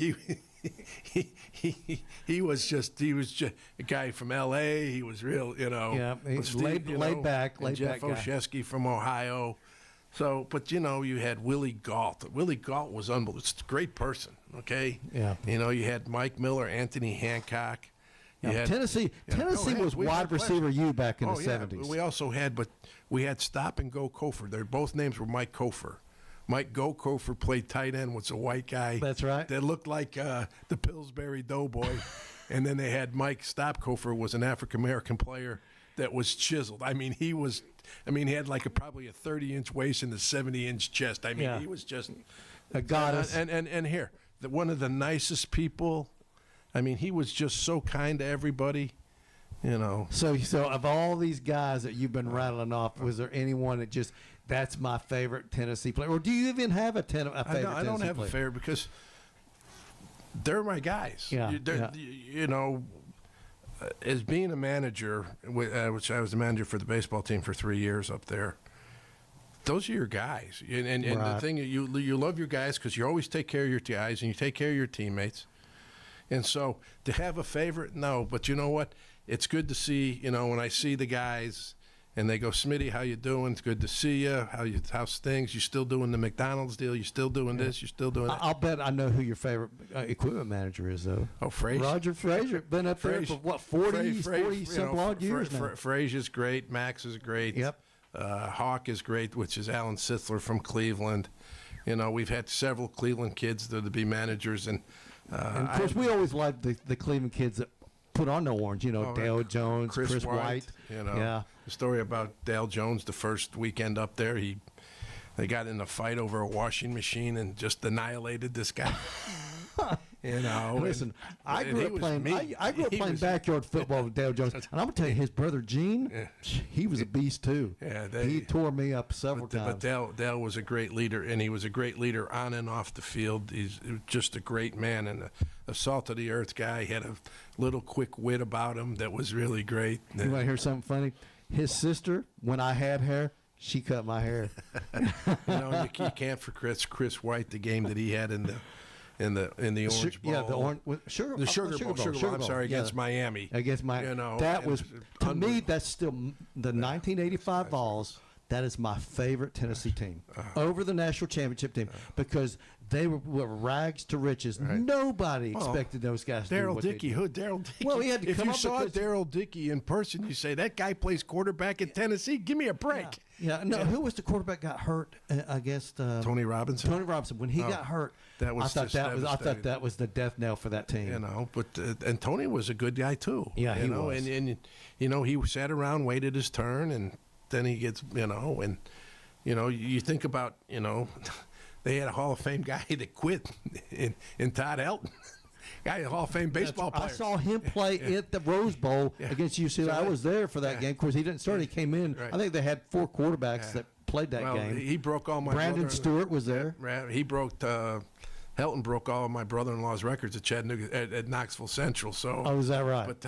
He was just a guy from L.A. He was real, Yeah, he's laid back. Jeff Oshesky from Ohio. So, but you had Willie Galt. Willie Galt was unbelievable. It's a great person. Okay. Yeah. You had Mike Miller, Anthony Hancock. Tennessee was wide receiver U back in the 70s. We also had Stop and Go Kofor. Their both names were Mike Kofor. Mike Go Kofor played tight end, was a white guy. That's right. That looked like the Pillsbury Doughboy. And then they had Mike Stop Kofor, was an African-American player that was chiseled. He had probably a 30-inch waist and a 70-inch chest. He was just a goddess. And here, one of the nicest people. He was just so kind to everybody, So of all these guys that you've been rattling off, was there anyone that just, that's my favorite Tennessee player? Or do you even have a favorite Tennessee player? I don't have a favorite because they're my guys. Yeah. As being a manager, which I was the manager for the baseball team for 3 years up there, those are your guys. And the thing, you love your guys because you always take care of your guys and you take care of your teammates. And so to have a favorite, no. But you know what? It's good to see, when I see the guys and they go, Smitty, how you doing? It's good to see you. How's things? You still doing the McDonald's deal? You still doing this? You still doing that? I'll bet I know who your favorite equipment manager is, though. Oh, Frazier. Roger Frazier. Been up there for, what, 40 some odd years now. Frazier's great. Max is great. Yep. Hawk is great, which is Alan Sitzler from Cleveland. We've had several Cleveland kids that would be managers. And of course, we always liked the Cleveland kids that put on the orange. Dale Jones, Chris White. The story about Dale Jones the first weekend up there, they got in a fight over a washing machine and just annihilated this guy. Listen, I grew up playing backyard football with Dale Jones, and I'm gonna tell you, his brother Gene, he was a beast too. Yeah, he tore me up several times. But Dale was a great leader, and he was a great leader on and off the field. He's just a great man and a salt of the earth guy. He had a little quick wit about him that was really great. You want to hear something funny? His sister, when I had hair, she cut my hair. You can't for Chris White, the game that he had in the Orange Bowl. Yeah, the Sugar Bowl. I'm sorry, against Miami. Against Miami. That was, to me, that's still the 1985 Vols. That is my favorite Tennessee team over the national championship team because they were rags to riches. Right. Nobody expected those guys to do what Dickey. Who Daryl Dickey? Well, he had to come up. If you saw Daryl Dickey in person, you say, that guy plays quarterback at Tennessee. Give me a break. Yeah. No, who was the quarterback got hurt against Tony Robinson? Tony Robinson. When he got hurt, I thought that was the death knell for that team. But and Tony was a good guy too. Yeah, he was. And he sat around, waited his turn, and then he gets, you think about, they had a Hall of Fame guy that quit in Todd Elton. Guy, a Hall of Fame baseball player. I saw him play at the Rose Bowl against UCLA. I was there for that game. Of course, he didn't start. He came in. Right. I think they had 4 quarterbacks that played that game. He broke all my. Brandon Stewart was there. He broke. Helton broke all of my brother-in-law's records at Chattanooga at Knoxville Central. So. Oh, is that right? But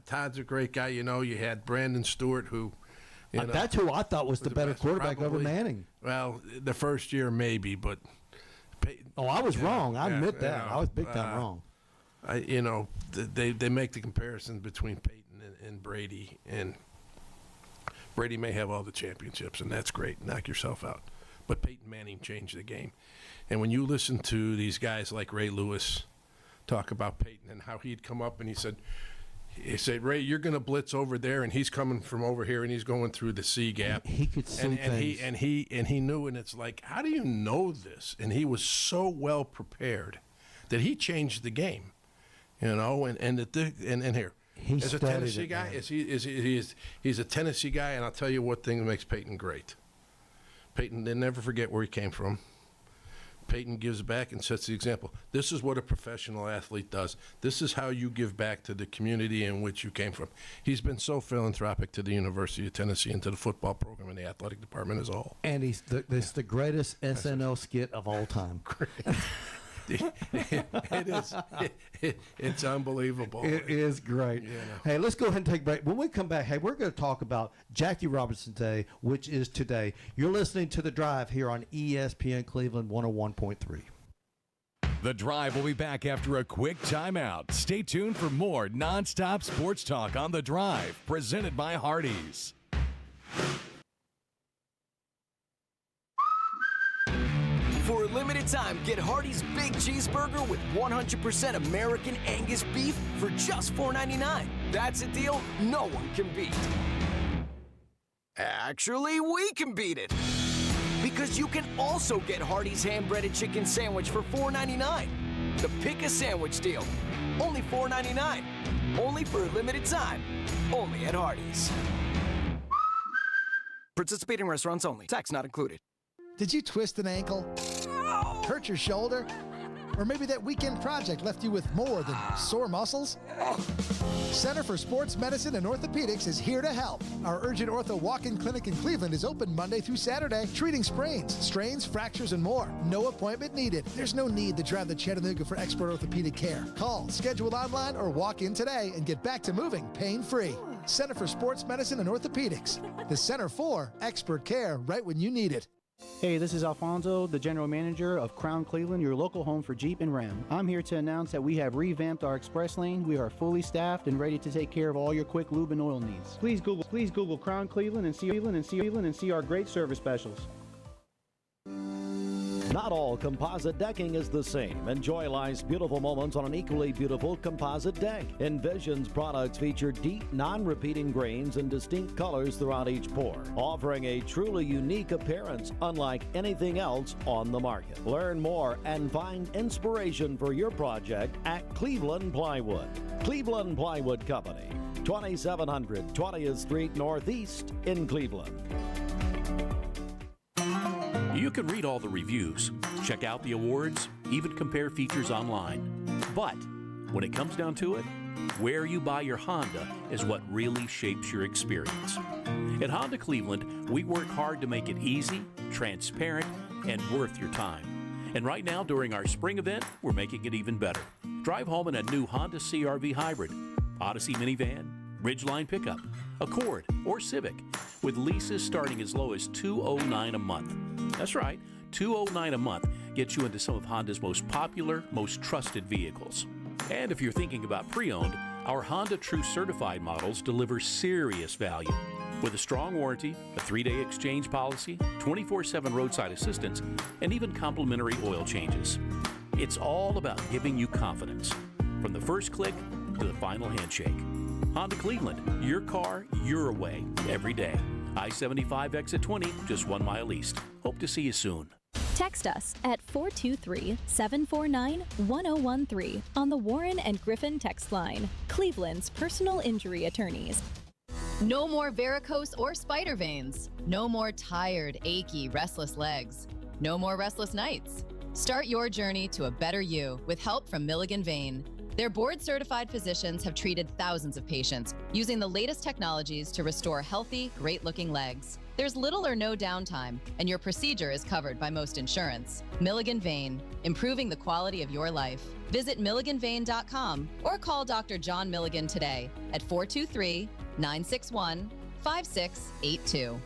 Todd's a great guy. You know, you had Brandon Stewart, who. That's who I thought was the better quarterback probably, over Manning. Well, the first year maybe, but. I was wrong. I admit that. I was big time wrong. They make the comparison between Peyton and Brady, and Brady may have all the championships, and that's great. Knock yourself out. But Peyton Manning changed the game. And when you listen to these guys like Ray Lewis talk about Peyton and how he'd come up and he said, Ray, you're going to blitz over there, and he's coming from over here, and he's going through the C gap. He could see things. And he knew, and it's like, how do you know this? And he was so well prepared that he changed the game, and here. As a Tennessee guy, he's a Tennessee guy, and I'll tell you what thing makes Peyton great. Peyton didn't never forget where he came from. Peyton gives back and sets the example. This is what a professional athlete does. This is how you give back to the community in which you came from. He's been so philanthropic to the University of Tennessee and to the football program and the athletic department as a whole. And he's the greatest SNL skit of all time. It is. It's unbelievable. It is great. Hey, let's go ahead and take a break. When we come back, we're going to talk about Jackie Robinson Day, which is today. You're listening to The Drive here on ESPN Cleveland 101.3. The Drive will be back after a quick timeout. Stay tuned for more nonstop sports talk on The Drive, presented by Hardees. For a limited time, get Hardee's Big Cheeseburger with 100% American Angus beef for just $4.99. That's a deal no one can beat. Actually, we can beat it. Because you can also get Hardee's hand-breaded chicken sandwich for $4.99. The Pick a Sandwich deal. Only $4.99. Only for a limited time. Only at Hardee's. Participating restaurants only. Tax not included. Did you twist an ankle? Hurt your shoulder? Or maybe that weekend project left you with more than sore muscles? Center for Sports Medicine and Orthopedics is here to help. Our Urgent Ortho Walk-In Clinic in Cleveland is open Monday through Saturday, treating sprains, strains, fractures, and more. No appointment needed. There's no need to drive to Chattanooga for expert orthopedic care. Call, schedule online, or walk in today and get back to moving pain-free. Center for Sports Medicine and Orthopedics. The Center for expert care right when you need it. Hey, this is Alfonso, the General Manager of Crown Cleveland, your local home for Jeep and Ram. I'm here to announce that we have revamped our express lane. We are fully staffed and ready to take care of all your quick lube and oil needs. Please Google Crown Cleveland and see our great service specials. Not all composite decking is the same. Enjoy life's beautiful moments on an equally beautiful composite deck. Envision's products feature deep, non-repeating grains and distinct colors throughout each pour, offering a truly unique appearance unlike anything else on the market. Learn more and find inspiration for your project at Cleveland Plywood. Cleveland Plywood Company, 2700 20th Street Northeast in Cleveland. You can read all the reviews, check out the awards, even compare features online. But when it comes down to it, where you buy your Honda is what really shapes your experience. At Honda Cleveland, we work hard to make it easy, transparent, and worth your time. And right now, during our spring event, we're making it even better. Drive home in a new Honda CR-V Hybrid, Odyssey minivan, Ridgeline pickup, Accord, or Civic, with leases starting as low as $209 a month. That's right, $209 a month gets you into some of Honda's most popular, most trusted vehicles. And if you're thinking about pre-owned, our Honda True Certified models deliver serious value. With a strong warranty, a 3-day exchange policy, 24/7 roadside assistance, and even complimentary oil changes. It's all about giving you confidence, from the first click to the final handshake. Honda Cleveland, your car, your way, every day. I-75 exit 20, just 1 mile east. Hope to see you soon. Text us at 423-749-1013 on the Warren and Griffin text line. Cleveland's personal injury attorneys. No more varicose or spider veins. No more tired, achy, restless legs. No more restless nights. Start your journey to a better you with help from Milligan Vein. Their board-certified physicians have treated thousands of patients using the latest technologies to restore healthy, great-looking legs. There's little or no downtime, and your procedure is covered by most insurance. Milligan Vein, improving the quality of your life. Visit milliganvein.com or call Dr. John Milligan today at 423-961-5682.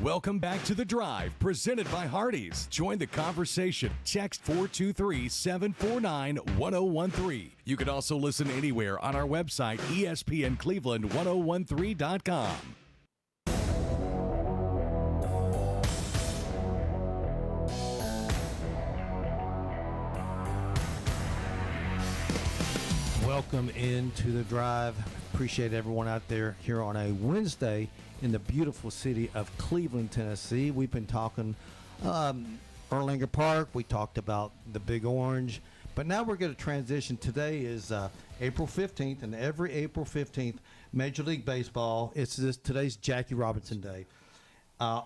Welcome back to The Drive, presented by Hardees. Join the conversation. Text 423-749-1013. You can also listen anywhere on our website, ESPNCleveland1013.com. Welcome into The Drive. Appreciate everyone out there here on a Wednesday in the beautiful city of Cleveland, Tennessee. We've been talking Erlanger Park. We talked about the Big Orange. But now we're going to transition. Today is April 15th, and every April 15th, Major League Baseball, today's Jackie Robinson Day.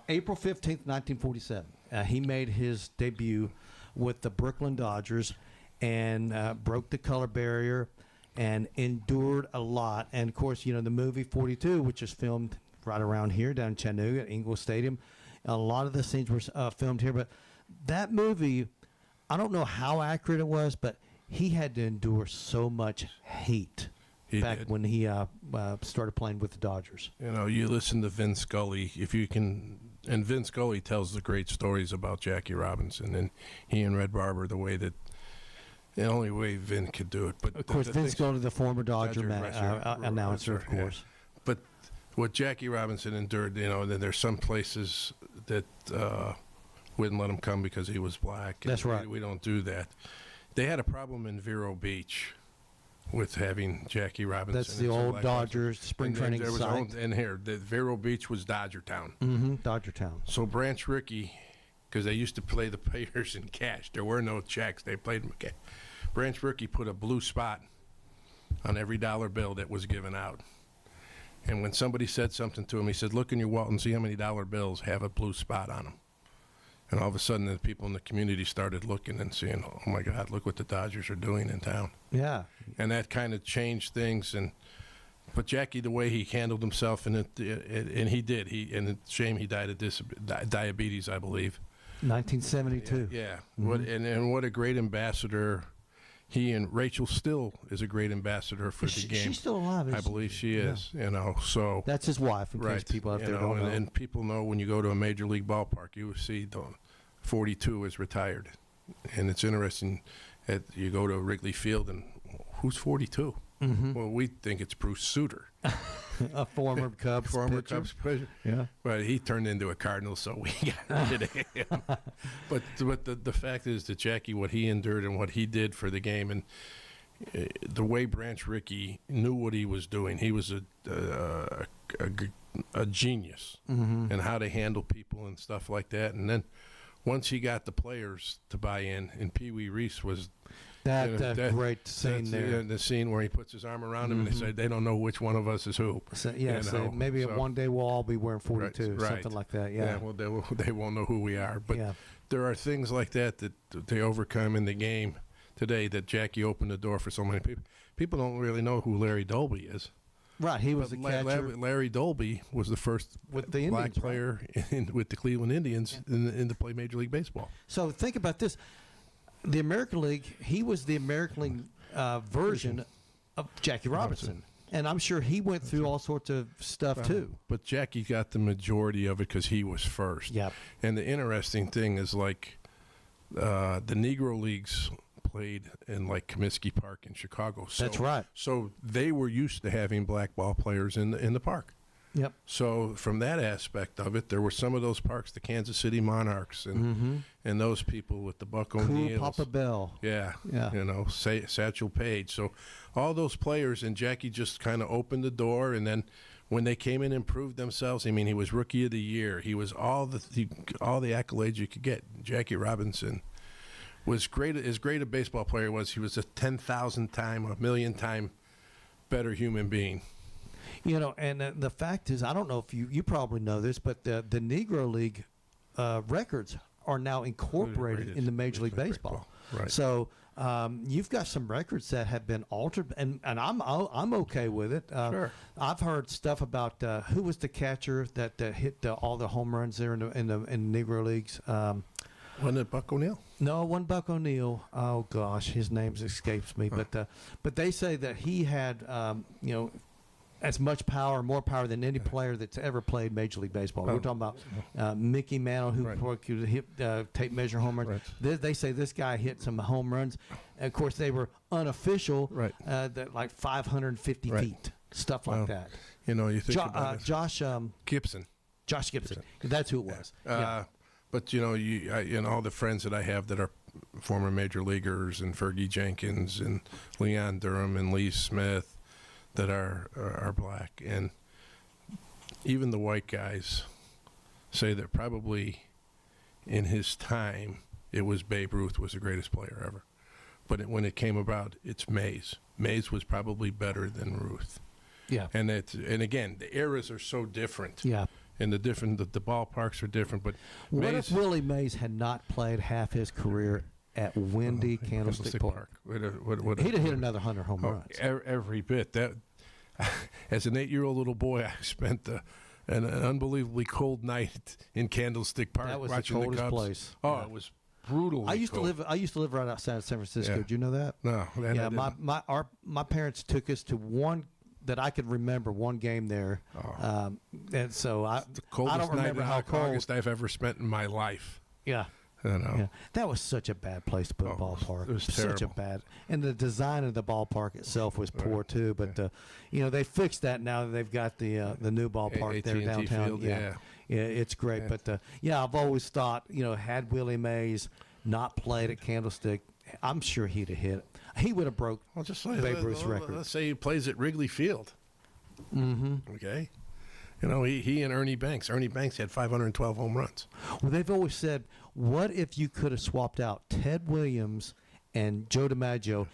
April 15th, 1947, he made his debut with the Brooklyn Dodgers and broke the color barrier and endured a lot. And, of course, the movie 42, which is filmed right around here down in Chattanooga at Ingalls Stadium. A lot of the scenes were filmed here. But that movie, I don't know how accurate it was, but he had to endure so much hate when he started playing with the Dodgers. You listen to Vince Scully, and Vince Scully tells the great stories about Jackie Robinson and he and Red Barber, the only way Vin could do it. But of course, Vince Scully, the former Dodger announcer, of course. Yeah. But what Jackie Robinson endured, then there's some places that wouldn't let him come because he was black. That's right. We don't do that. They had a problem in Vero Beach with having Jackie Robinson. That's the old Dodgers spring training site. The Vero Beach was Dodger Town. Mm-hmm, Dodger Town. So Branch Rickey, because they used to play the players in cash. There were no checks. They played them in cash. Branch Rickey put a blue spot on every dollar bill that was given out. And when somebody said something to him, he said, look in your wallet and see how many dollar bills have a blue spot on them. And all of a sudden, the people in the community started looking and seeing, oh, my God, look what the Dodgers are doing in town. Yeah. And that kind of changed things. But Jackie, the way he handled himself, and he did. And it's a shame he died of diabetes, I believe. 1972. Yeah. Mm-hmm. And what a great ambassador. He and Rachel still is a great ambassador for the game. She's still alive. I believe she is. So that's his wife. In case people out there don't know. And people know when you go to a major league ballpark, you see the 42 is retired, and it's interesting. You go to Wrigley Field, and who's 42? Mm-hmm. Well, we think it's Bruce Sutter. A former Cubs pitcher. Yeah. But he turned into a Cardinal, so we got rid of him. But the fact is that Jackie, what he endured and what he did for the game, and the way Branch Rickey knew what he was doing, he was a genius in how to handle people and stuff like that. And then once he got the players to buy in, and Pee Wee Reese was that great scene there. The scene where he puts his arm around him and they say they don't know which one of us is who. So maybe one day we'll all be wearing 42, something like that. Yeah. Well, they won't know who we are. But there are things like that they overcome in the game today that Jackie opened the door for so many people. People don't really know who Larry Dolby is. Right, he was the catcher. Larry Dolby was the first black player with the Cleveland Indians in to play Major League Baseball. So think about this. The American League, he was the American League version of Jackie Robinson. And I'm sure he went through all sorts of stuff, too. But Jackie got the majority of it because he was first. Yep. And the interesting thing is, like, the Negro Leagues played in, like, Comiskey Park in Chicago. So, that's right. So they were used to having black ball players in the park. Yep. So from that aspect of it, there were some of those parks, the Kansas City Monarchs, and those people with the Buck O'Neills. Papa Bell. Yeah. Satchel Paige. So all those players, and Jackie just kind of opened the door, and then when they came in and proved themselves, I mean, he was Rookie of the Year. He was all the accolades you could get. Jackie Robinson was great. As great a baseball player was, he was a 10,000-time, a million-time better human being. And the fact is, I don't know if you probably know this, but the Negro League records are now incorporated in the Major League Baseball. Right. So you've got some records that have been altered, and I'm okay with it. Sure. I've heard stuff about who was the catcher that hit all the home runs there in the Negro Leagues. Wasn't it Buck O'Neil? No, it wasn't Buck O'Neil. Oh gosh, his name escapes me. But they say that he had as much power, more power than any player that's ever played Major League Baseball. We're talking about Mickey Mantle, who could hit tape measure home runs. They say this guy hit some home runs. And of course, they were unofficial, that like 550 feet, stuff like that. You think about it. Josh Gibson. Josh Gibson. That's who it was. Yeah. But all the friends that I have that are former major leaguers, and Fergie Jenkins and Leon Durham and Lee Smith, that are black, and even the white guys say that probably in his time it was Babe Ruth was the greatest player ever. But when it came about, it's Mays. Mays was probably better than Ruth. Yeah. And again, the eras are so different. Yeah. And the ballparks are different. But what if Willie Mays had not played half his career at windy Candlestick Park? He'd have hit another 100 home runs. Every bit. That, as an 8-year-old little boy, I spent an unbelievably cold night in Candlestick Park. That was watching the coldest Cubs. place. Oh, it was brutal. I used to live right outside of San Francisco. Yeah. Do you know that? No. Yeah, my parents took us to one that I could remember, one game there, and so I don't remember how cold I've ever spent in my life. Yeah. Yeah. That was such a bad place to put a ballpark. It was such a bad, and the design of the ballpark itself was poor too. But they fixed that now that they've got the new ballpark there AT&T downtown. Field, yeah, it's great. Yeah. But I've always thought had Willie Mays not played at Candlestick, I'm sure he'd have hit it. He would have broke Babe Ruth's record. Let's say he plays at Wrigley Field. Mm-hmm. Okay. He and Ernie Banks. Ernie Banks had 512 home runs. Well, they've always said, what if you could have swapped out Ted Williams and Joe DiMaggio,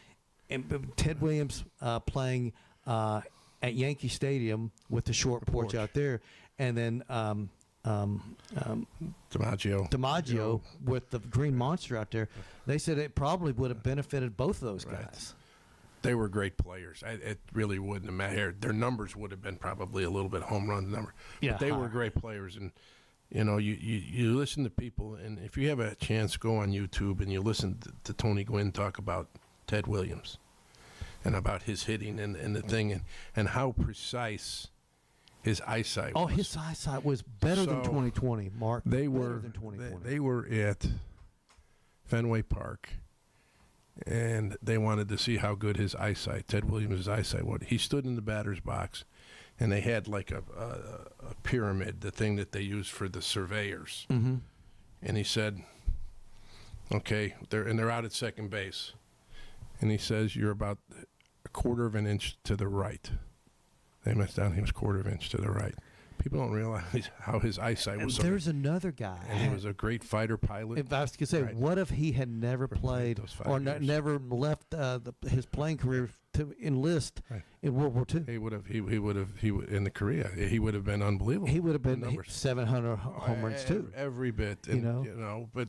and Ted Williams playing at Yankee Stadium with the short porch out there, and then DiMaggio with the Green Monster out there. They said it probably would have benefited both of those guys. They were great players. It really wouldn't have mattered. Their numbers would have been probably a little bit home run number. Yeah, but they were great players. And, you listen to people, and if you have a chance, go on YouTube and you listen to Tony Gwynn talk about Ted Williams and about his hitting and the thing and how precise his eyesight was. Oh, his eyesight was better than 2020, Mark. They were than 2020. They were at Fenway Park, and they wanted to see how good his eyesight, Ted Williams' eyesight, was. He stood in the batter's box, and they had like a pyramid, the thing that they use for the surveyors. Mm-hmm. And he said, okay, they're out at second base. And he says, you're about a quarter of an inch to the right. They messed down, he was a quarter of an inch to the right. People don't realize how his eyesight was. There's another guy. And he was a great fighter pilot. If I was going to say, what if he had never played or never left his playing career to enlist in World War II? He would have in the Korea. He would have been unbelievable. He would have been 700 home runs too. Every bit, and, but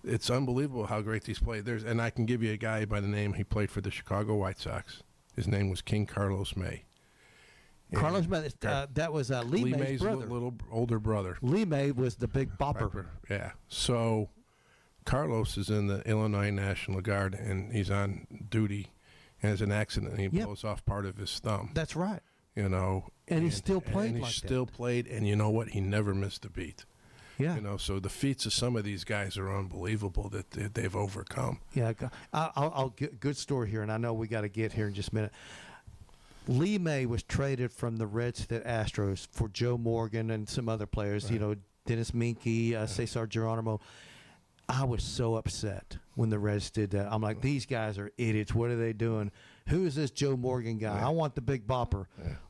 it's unbelievable how great these played. And I can give you a guy by the name. He played for the Chicago White Sox. His name was King Carlos May. Carlos May, that was Lee May's brother. Little older brother. Lee May was the big bopper. Yeah. So Carlos is in the Illinois National Guard, and he's on duty, and has an accident, and he blows off part of his thumb. That's right. And he still played and like he still played, and you know what? He never missed a beat. Yeah. So the feats of some of these guys are unbelievable that they've overcome. Yeah. I'll get good story here, and I know we got to get here in just a minute. Lee May was traded from the Reds to the Astros for Joe Morgan and some other players, Dennis Minke, Cesar Geronimo. I was so upset when the Reds did that. I'm like, these guys are idiots. What are they doing? Who is this Joe Morgan guy? I want the big bopper.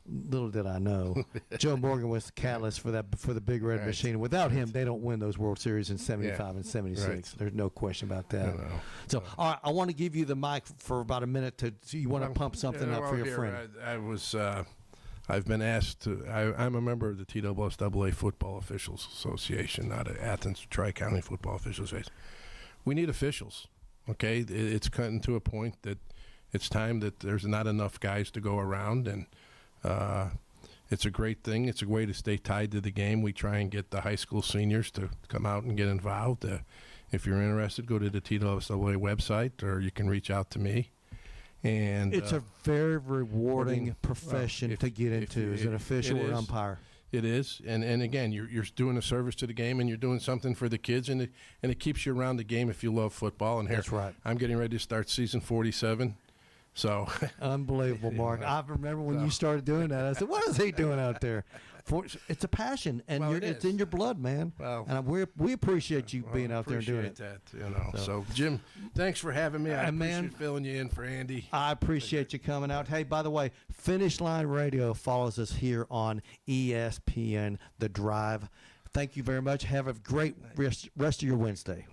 Little did I know, Joe Morgan was the catalyst for the Big Red Machine. Without him, they don't win those World Series in 75 and 76. Right. There's no question about that. So, all right, I want to give you the mic for about a minute. You want to pump something up for your friend? I've been asked to. I'm a member of the TSSAA Football Officials Association, not of Athens Tri-County Football Officials Association. We need officials. Okay, it's cutting to a point that it's time that there's not enough guys to go around, and it's a great thing. It's a way to stay tied to the game. We try and get the high school seniors to come out and get involved. If you're interested, go to the TWSA website, or you can reach out to me. And it's a very rewarding profession to get into as an official or umpire. It is, and again, you're doing a service to the game, and you're doing something for the kids, and it keeps you around the game if you love football. And that's right. I'm getting ready to start season 47. So unbelievable, Mark. I remember when you started doing that. I said, "What is he doing out there?" It's a passion, and it's in your blood, man. Well, and we appreciate you being out there and doing it. That, So, Jim, thanks for having me. I appreciate filling you in for Andy. I appreciate you coming out. Hey, by the way, Finish Line Radio follows us here on ESPN The Drive. Thank you very much. Have a great rest of your Wednesday.